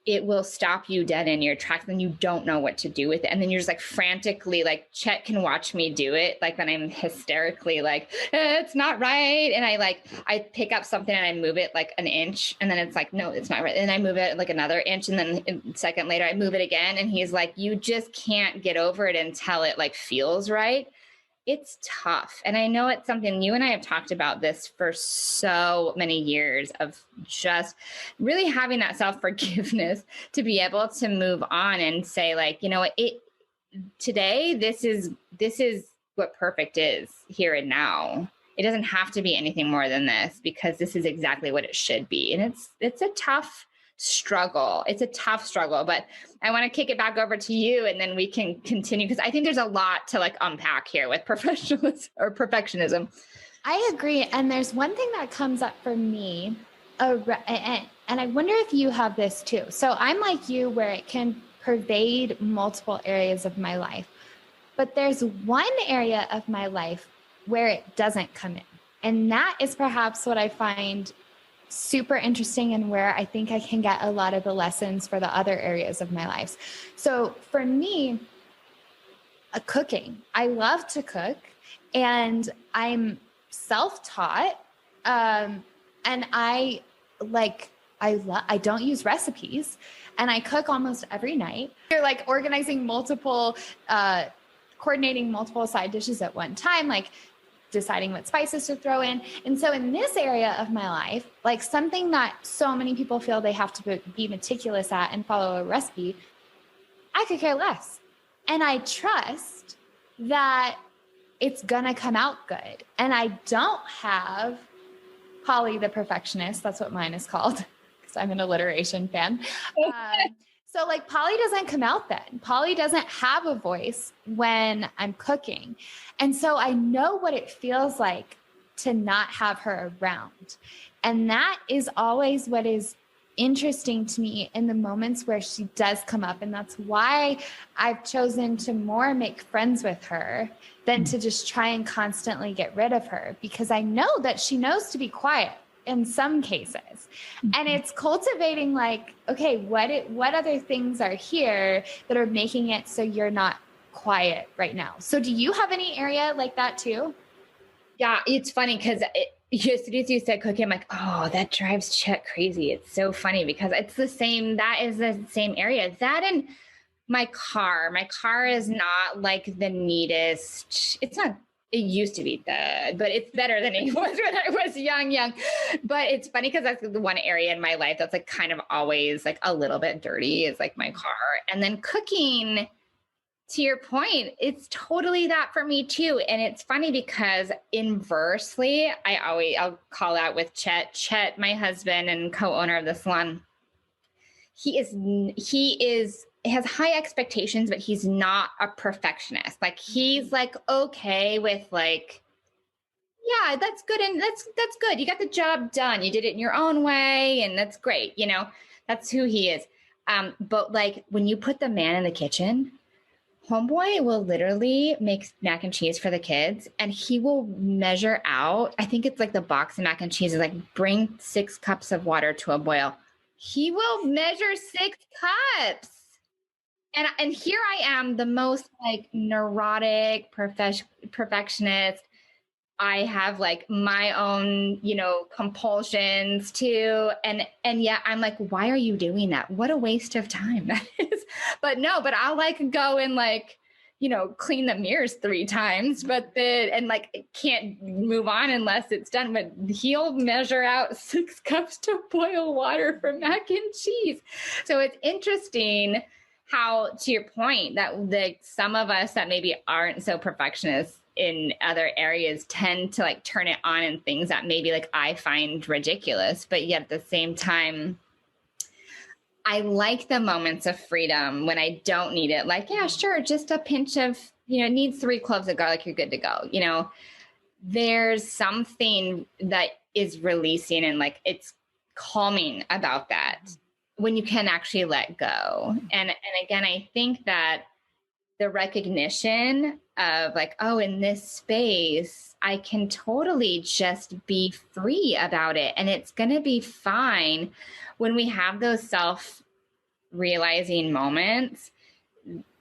it will stop you dead in your tracks and you don't know what to do with it. And then you're just like frantically, like Chet can watch me do it. Like when I'm hysterically like, it's not right. And I pick up something and I move it like an inch and then it's like, no, it's not right. And I move it like another inch. And then a second later I move it again. And he's like, you just can't get over it until it like feels right. It's tough. And I know it's something you and I have talked about this for so many years of just really having that self-forgiveness to be able to move on and say like, today, this is what perfect is here and now. It doesn't have to be anything more than this because this is exactly what it should be. And it's a tough struggle. It's a tough struggle, but I want to kick it back over to you and then we can continue because I think there's a lot to like unpack here with professionalism or perfectionism. I agree. And there's one thing that comes up for me, and I wonder if you have this too. So I'm like you where it can pervade multiple areas of my life, but there's one area of my life where it doesn't come in. And that is perhaps what I find super interesting and where I think I can get a lot of the lessons for the other areas of my life. So for me, cooking, I love to cook and I'm self-taught. And I don't use recipes and I cook almost every night. You're like organizing coordinating multiple side dishes at one time, like deciding what spices to throw in. And so in this area of my life, like something that so many people feel they have to be meticulous at and follow a recipe, I could care less. And I trust that it's going to come out good. And I don't have Polly the perfectionist. That's what mine is called because I'm an alliteration fan. So like Polly doesn't come out then. Polly doesn't have a voice when I'm cooking. And so I know what it feels like to not have her around. And that is always what is interesting to me in the moments where she does come up. And that's why I've chosen to more make friends with her than to just try and constantly get rid of her, because I know that she knows to be quiet in some cases. And it's cultivating like, okay, what other things are here that are making it so you're not quiet right now? So do you have any area like that too? Yeah, it's funny because as soon as you said cooking, I'm like, oh, that drives Chet crazy. It's so funny because it's the same. That is the same area. That and my car. My car is not like the neatest. It's not. It used to be but it's better than it was when I was young. But it's funny because that's the one area in my life that's like kind of always like a little bit dirty is like my car. And then cooking to your point, it's totally that for me too. And it's funny because inversely, I'll call out with Chet, my husband and co-owner of the salon. He has high expectations, but he's not a perfectionist. Like he's like, okay with like, yeah, that's good. And that's good. You got the job done. You did it in your own way. And that's great. You know, that's who he is. But like when you put the man in the kitchen, homeboy will literally make mac and cheese for the kids and he will measure out. I think it's like the box of mac and cheese is like bring 6 cups of water to a boil. He will measure 6 cups. And here I am, the most like neurotic perfectionist. I have like my own, you know, compulsions too. And yeah, I'm like, why are you doing that? What a waste of time that is. But I'll like go and like, you know, clean the mirrors 3 times, and like can't move on unless it's done. But he'll measure out 6 cups to boil water for mac and cheese. So it's interesting how, to your point, that some of us that maybe aren't so perfectionists in other areas tend to like turn it on in things that maybe like I find ridiculous, but yet at the same time, I like the moments of freedom when I don't need it. Like, yeah, sure, just a pinch of, you know, it needs 3 cloves of garlic, you're good to go. You know, there's something that is releasing and like it's calming about that when you can actually let go. And again, I think that the recognition of like, oh, in this space, I can totally just be free about it. And it's going to be fine. When we have those self-realizing moments,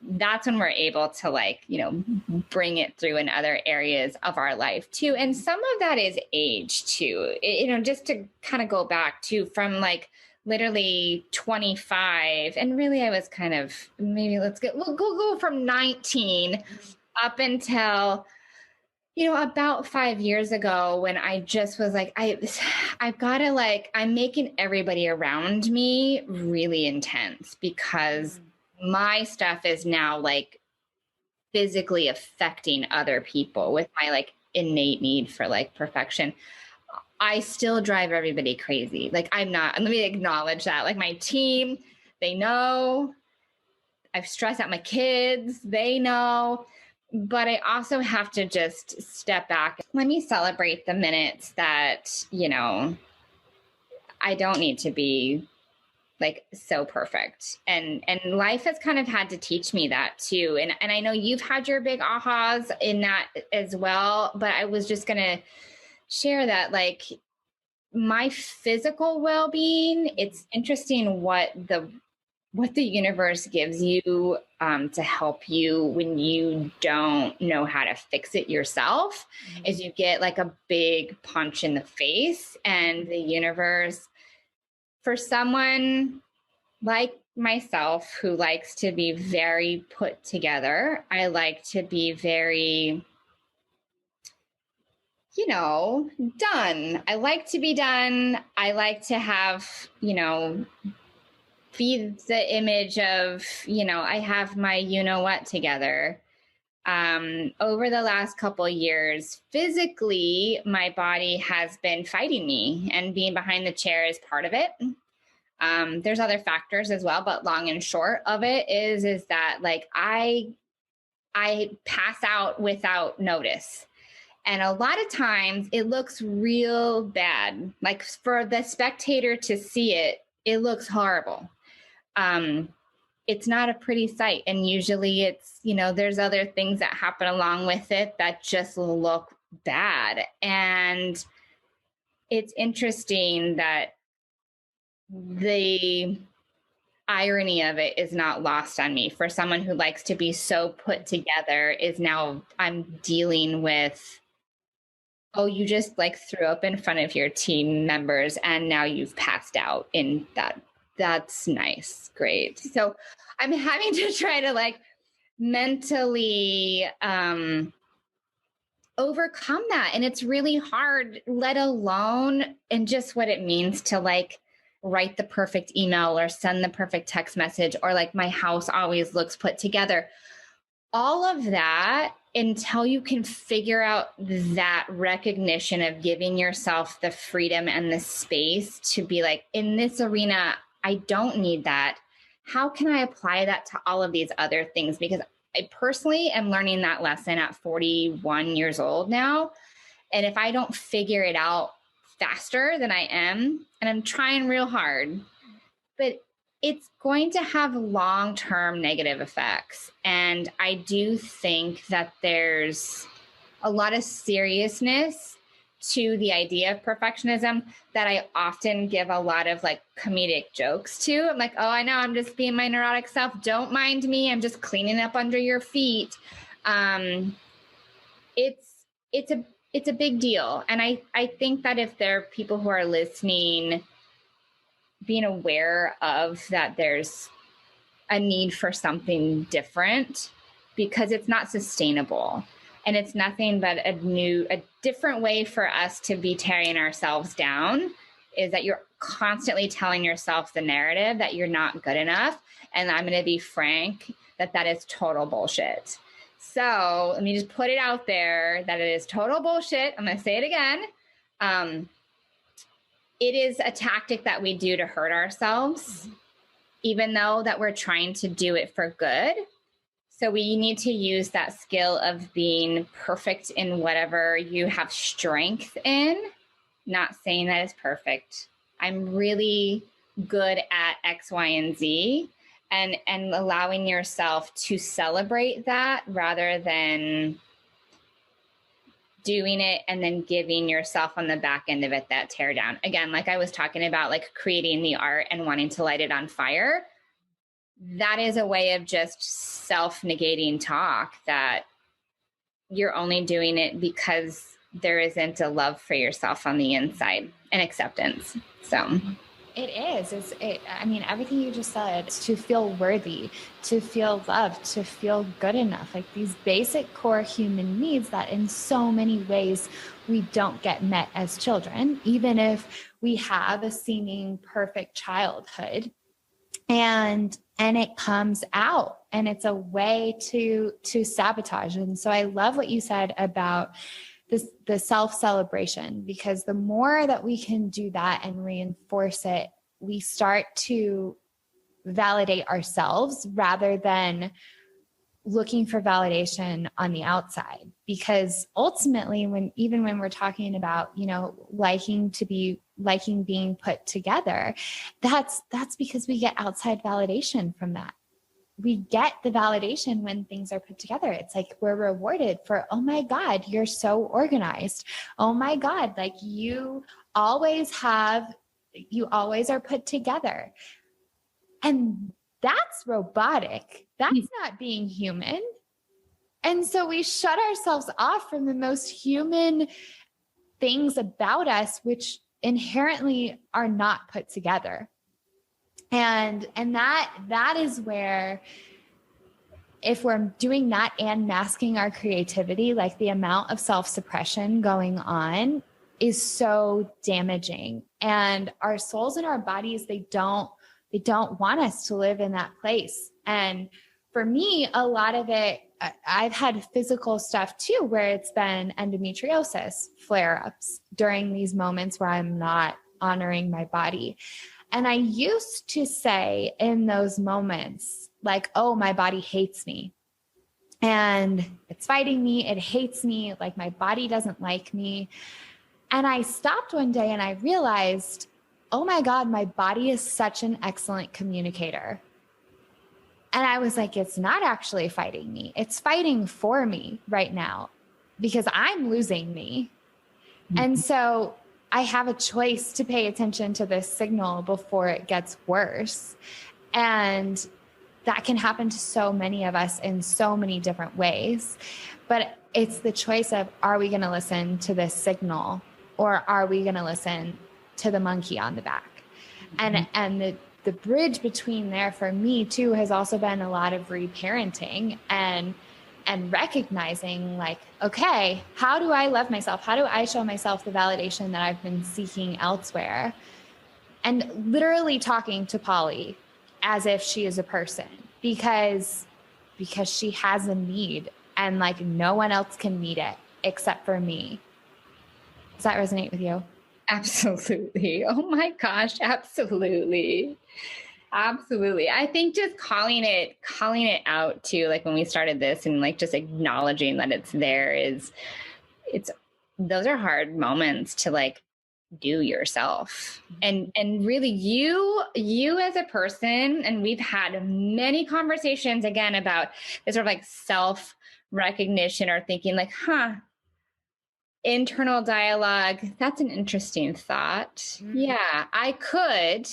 that's when we're able to like, you know, bring it through in other areas of our life too. And some of that is age too, you know, just to kind of go back to from like literally 25. And really I was kind of, maybe we'll go from 19 up until, you know, about 5 years ago when I just was like, I've got to like, I'm making everybody around me really intense because my stuff is now like physically affecting other people with my like innate need for like perfection. I still drive everybody crazy. Like I'm not, let me acknowledge that. Like my team, they know. I've stressed out my kids, they know. But I also have to just step back. Let me celebrate the minutes that, you know, I don't need to be like so perfect. And life has kind of had to teach me that too. And I know you've had your big ahas in that as well, but I was just going to share that like my physical well-being, it's interesting what the universe gives you to help you when you don't know how to fix it yourself, is you get like a big punch in the face. And the universe, for someone like myself who likes to be very put together, I like to be very, you know, done. I like to be done. I like to have, you know, be the image of, you know, I have my you know what together. Over the last couple of years, physically, my body has been fighting me, and being behind the chair is part of it. There's other factors as well, but long and short of it is that like I pass out without notice. And a lot of times it looks real bad. Like for the spectator to see it, it looks horrible. It's not a pretty sight. And usually it's, you know, there's other things that happen along with it that just look bad. And it's interesting that the irony of it is not lost on me. For someone who likes to be so put together, is now I'm dealing with, oh, you just like threw up in front of your team members and now you've passed out in that. That's nice. Great. So I'm having to try to like mentally overcome that. And it's really hard, let alone and just what it means to like write the perfect email or send the perfect text message, or like my house always looks put together. all of that, until you can figure out that recognition of giving yourself the freedom and the space to be like, in this arena, I don't need that. How can I apply that to all of these other things? Because I personally am learning that lesson at 41 years old now. And if I don't figure it out faster than I am, and I'm trying real hard, but it's going to have long-term negative effects. And I do think that there's a lot of seriousness to the idea of perfectionism that I often give a lot of like comedic jokes to. I'm like, oh, I know, I'm just being my neurotic self. Don't mind me. I'm just cleaning up under your feet. It's a big deal. And I think that if there are people who are listening, being aware of that, there's a need for something different, because it's not sustainable. And it's nothing but a different way for us to be tearing ourselves down, is that you're constantly telling yourself the narrative that you're not good enough. And I'm going to be frank, that is total bullshit. So let me just put it out there that it is total bullshit. I'm going to say it again. It is a tactic that we do to hurt ourselves, even though that we're trying to do it for good. So we need to use that skill of being perfect in whatever you have strength in. Not saying that it's perfect. I'm really good at X, Y, and Z, and allowing yourself to celebrate that rather than doing it and then giving yourself on the back end of it that tear down. Again, like I was talking about, like creating the art and wanting to light it on fire. That is a way of just self-negating talk, that you're only doing it because there isn't a love for yourself on the inside and acceptance. So it is. I mean, everything you just said, to feel worthy, to feel loved, to feel good enough, like these basic core human needs that in so many ways we don't get met as children, even if we have a seeming perfect childhood. And it comes out, and it's a way to sabotage. And so I love what you said about the self-celebration, because the more that we can do that and reinforce it, we start to validate ourselves rather than looking for validation on the outside. Because ultimately, when we're talking about, liking being put together, that's because we get outside validation from that. We get the validation when things are put together. It's like we're rewarded for, oh my God, you're so organized. Oh my God, like you always are put together. And that's robotic. That's not being human. And so we shut ourselves off from the most human things about us, which inherently are not put together. And that is where, if we're doing that and masking our creativity, like the amount of self-suppression going on is so damaging. And our souls and our bodies, they don't want us to live in that place. And for me, a lot of it, I've had physical stuff too, where it's been endometriosis flare-ups during these moments where I'm not honoring my body. And I used to say in those moments, like, oh, my body hates me and it's fighting me. It hates me. Like my body doesn't like me. And I stopped one day and I realized, oh my God, my body is such an excellent communicator. And I was like, it's not actually fighting me. It's fighting for me right now because I'm losing me. Mm-hmm. And so I have a choice to pay attention to this signal before it gets worse. And that can happen to so many of us in so many different ways. But it's the choice of, are we going to listen to this signal, or are we going to listen to the monkey on the back? Mm-hmm. And the bridge between there for me too has also been a lot of reparenting and recognizing, like, okay, how do I love myself? How do I show myself the validation that I've been seeking elsewhere? And literally talking to Polly as if she is a person, because because she has a need and like no one else can meet it except for me. Does that resonate with you? Absolutely. Oh my gosh. Absolutely. Absolutely. I think just calling it out too, like when we started this and like just acknowledging that it's there those are hard moments to like do yourself. And really you as a person, and we've had many conversations again about this sort of like self recognition or thinking like, internal dialogue, that's an interesting thought. Yeah, I could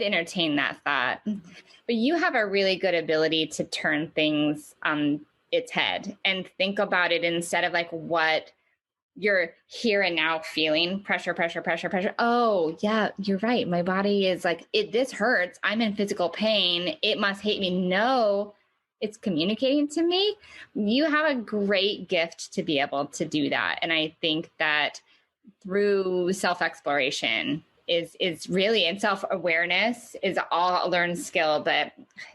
entertain that thought. But you have a really good ability to turn things on its head and think about it instead of like what you're here and now feeling, pressure. Oh yeah, you're right, my body is like, this hurts, I'm in physical pain, it must hate me. No, it's communicating to me. You have a great gift to be able to do that. And I think that through self-exploration is really, and self-awareness is all a learned skill. But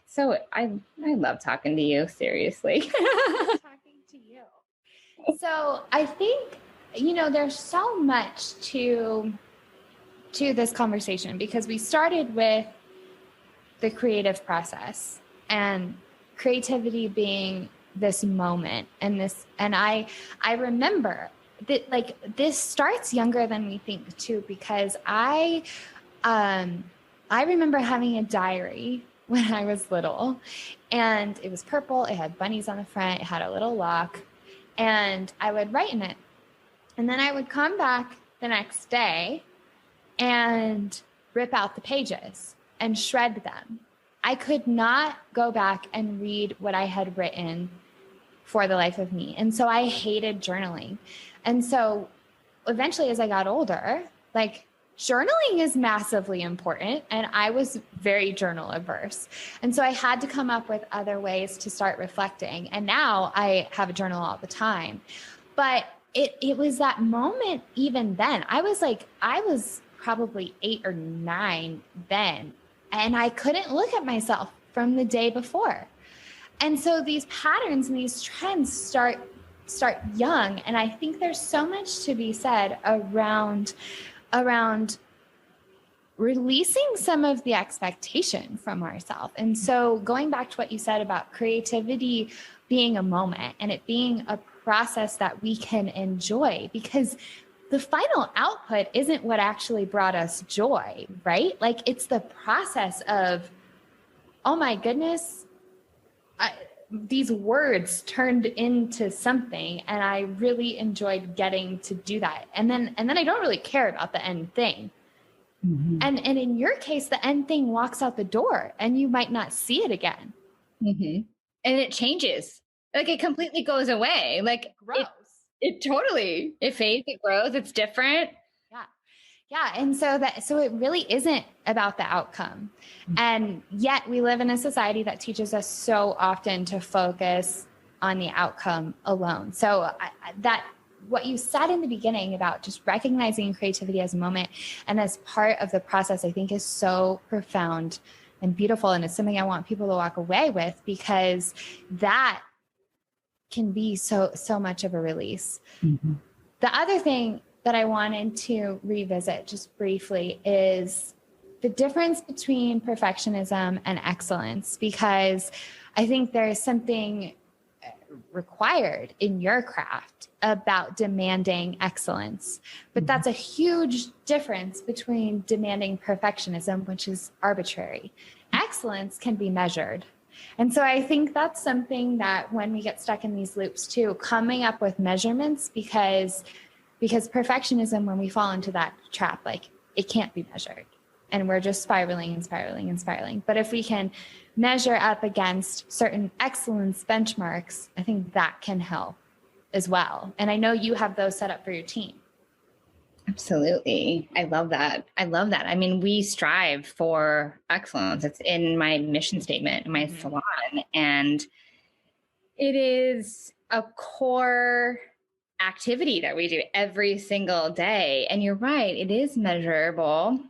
so I love talking to you, seriously. Talking to you. So I think, there's so much to this conversation, because we started with the creative process and creativity being this moment and I remember that like this starts younger than we think too, because I remember having a diary when I was little, and it was purple, it had bunnies on the front, it had a little lock, and I would write in it, and then I would come back the next day and rip out the pages and shred them. I could not go back and read what I had written for the life of me. And so I hated journaling. And so eventually, as I got older, like journaling is massively important. And I was very journal averse. And so I had to come up with other ways to start reflecting. And now I have a journal all the time. But it was that moment even then. I was probably 8 or 9 then. And I couldn't look at myself from the day before. And so these patterns and these trends start young. And I think there's so much to be said around releasing some of the expectation from ourselves. And so going back to what you said about creativity being a moment and it being a process that we can enjoy, because the final output isn't what actually brought us joy, right? Like it's the process of, oh my goodness, these words turned into something, and I really enjoyed getting to do that. And then I don't really care about the end thing. Mm-hmm. And in your case, the end thing walks out the door, and you might not see it again. Mm-hmm. And it changes, like it completely goes away, like grows. It totally, it fades, it grows, it's different. Yeah. And so it really isn't about the outcome. And yet we live in a society that teaches us so often to focus on the outcome alone. So that what you said in the beginning about just recognizing creativity as a moment and as part of the process, I think is so profound and beautiful. And it's something I want people to walk away with, because that can be so much of a release. Mm-hmm. The other thing that I wanted to revisit just briefly is the difference between perfectionism and excellence, because I think there is something required in your craft about demanding excellence. But that's a huge difference between demanding perfectionism, which is arbitrary. Excellence can be measured. And so I think that's something that when we get stuck in these loops too, coming up with measurements, because perfectionism, when we fall into that trap, like it can't be measured and we're just spiraling. But if we can measure up against certain excellence benchmarks, I think that can help as well. And I know you have those set up for your team. Absolutely. I love that. I mean, we strive for excellence. It's in my mission statement, in my salon, and it is a core activity that we do every single day. And you're right, it is measurable.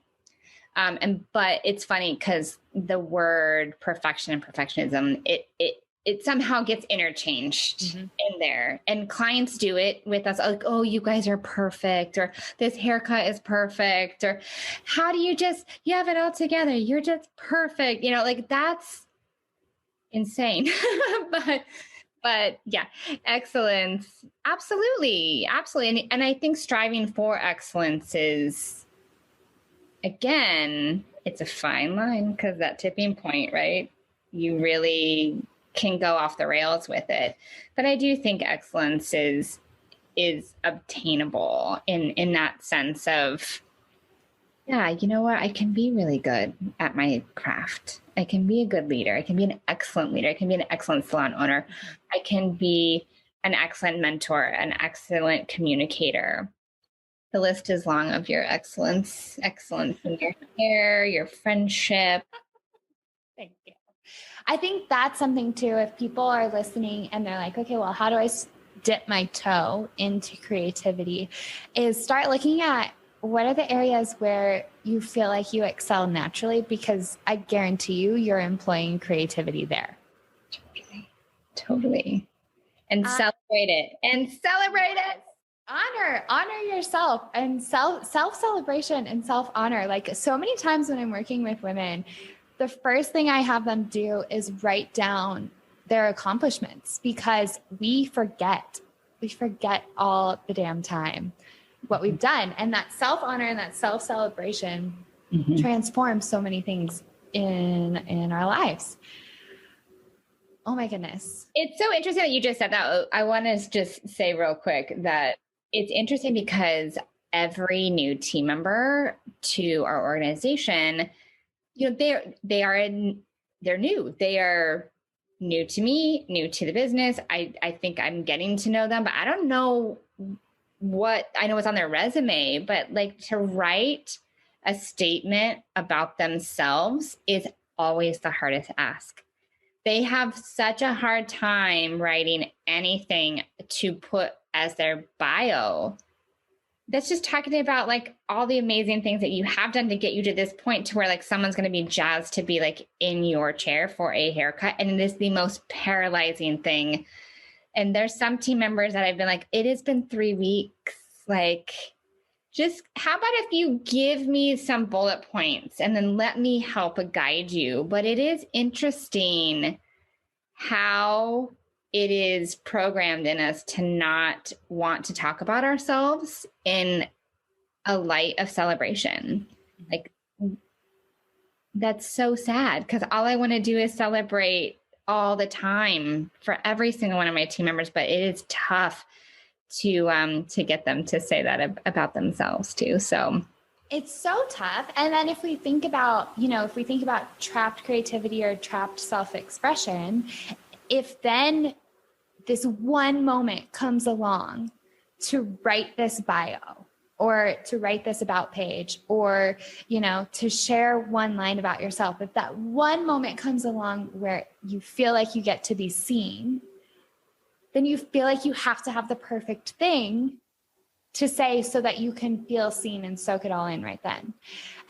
But it's funny because the word perfection and perfectionism, it it somehow gets interchanged in there, and clients do it with us. Like, oh, you guys are perfect, or this haircut is perfect, or how do you have it all together? You're just perfect. Like that's insane. but yeah, excellence. Absolutely. Absolutely. And I think striving for excellence is, again, it's a fine line, because that tipping point, right? You really can go off the rails with it. But I do think excellence is obtainable in that sense of, yeah, you know what? I can be really good at my craft. I can be a good leader. I can be an excellent leader. I can be an excellent salon owner. I can be an excellent mentor, an excellent communicator. The list is long of your excellence in your hair, your friendship. Thank you. I think that's something too, if people are listening and they're like, okay, well, how do I dip my toe into creativity, is start looking at what are the areas where you feel like you excel naturally, because I guarantee you're employing creativity there. Totally. And celebrate it. Honor yourself, and self-celebration and self-honor. Like, so many times when I'm working with women, the first thing I have them do is write down their accomplishments, because we forget all the damn time what we've done. And that self-honor and that self-celebration transforms so many things in our lives. Oh my goodness. It's so interesting that you just said that. I want to just say real quick that it's interesting because every new team member to our organization, they're new. They are new to me, new to the business. I think I'm getting to know them, but I don't know I know what's on their resume, but like, to write a statement about themselves is always the hardest ask. They have such a hard time writing anything to put as their bio. That's just talking about like all the amazing things that you have done to get you to this point, to where like someone's going to be jazzed to be like in your chair for a haircut. And it is the most paralyzing thing. And there's some team members that I've been like, it has been 3 weeks. Like, just how about if you give me some bullet points and then let me help guide you? But it is interesting how it is programmed in us to not want to talk about ourselves in a light of celebration. Like, that's so sad, because all I want to do is celebrate all the time for every single one of my team members, but it is tough to get them to say that about themselves too. So it's so tough. And then if we think about trapped creativity or trapped self-expression, if then this one moment comes along to write this bio, or to write this about page, or, to share one line about yourself, if that one moment comes along where you feel like you get to be seen, then you feel like you have to have the perfect thing to say so that you can feel seen and soak it all in right then.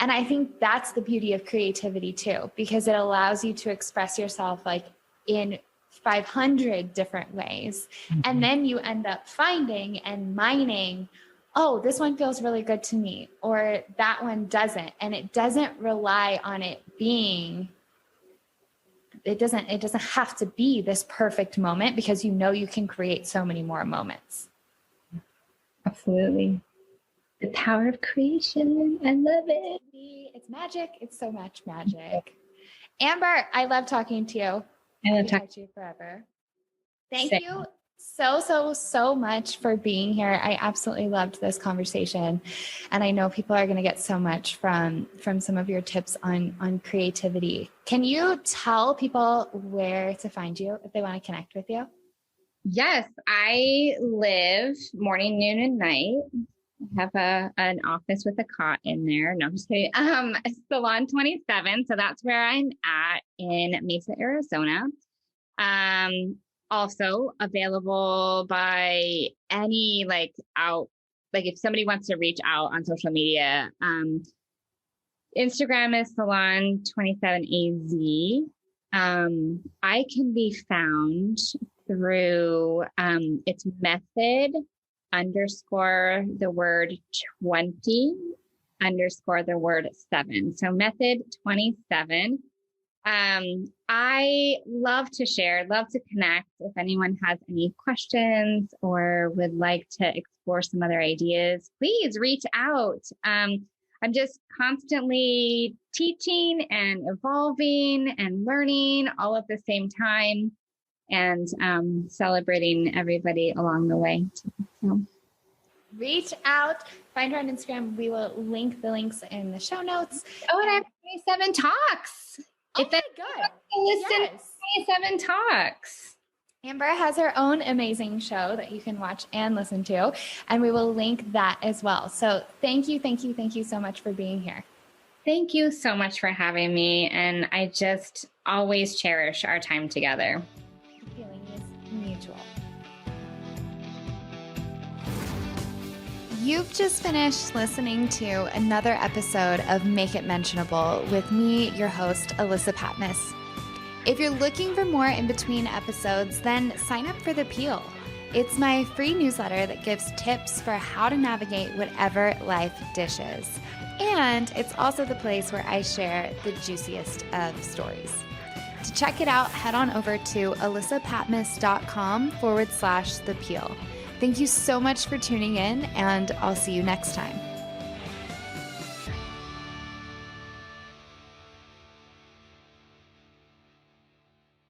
And I think that's the beauty of creativity too, because it allows you to express yourself like in 500 different ways. And then you end up finding and mining, oh, this one feels really good to me, or that one doesn't. And it doesn't rely on it doesn't have to be this perfect moment, because you can create so many more moments. Absolutely. The power of creation. I love it. It's magic. It's so much magic. Amber, I love talking to you. I love talking to you forever. Thank you so much for being here. I absolutely loved this conversation. And I know people are going to get so much from some of your tips on creativity. Can you tell people where to find you if they want to connect with you? Yes, I live morning, noon, and night. I have an office with a cot in there. No, I'm just kidding. Salon 27. So that's where I'm at in Mesa, Arizona. Also available by any if somebody wants to reach out on social media, Instagram is salon 27az. I can be found through it's method underscore the word 20 underscore the word 7. So method 27. I love to share, love to connect. If anyone has any questions or would like to explore some other ideas, please reach out. I'm just constantly teaching and evolving and learning all at the same time, and celebrating everybody along the way. So. Reach out, find her on Instagram. We will link the links in the show notes. Oh, and I have 27 talks. Oh, my good. Listen, yes. 27 talks. Amber has her own amazing show that you can watch and listen to, and we will link that as well. So thank you so much for being here. Thank you so much for having me, and I just always cherish our time together. The feeling is mutual. You've just finished listening to another episode of Make It Mentionable with me, your host, Alyssa Patness. If you're looking for more in between episodes, then sign up for The Peel. It's my free newsletter that gives tips for how to navigate whatever life dishes. And it's also the place where I share the juiciest of stories. To check it out, head on over to alyssapatness.com/The Peel. Thank you so much for tuning in, and I'll see you next time.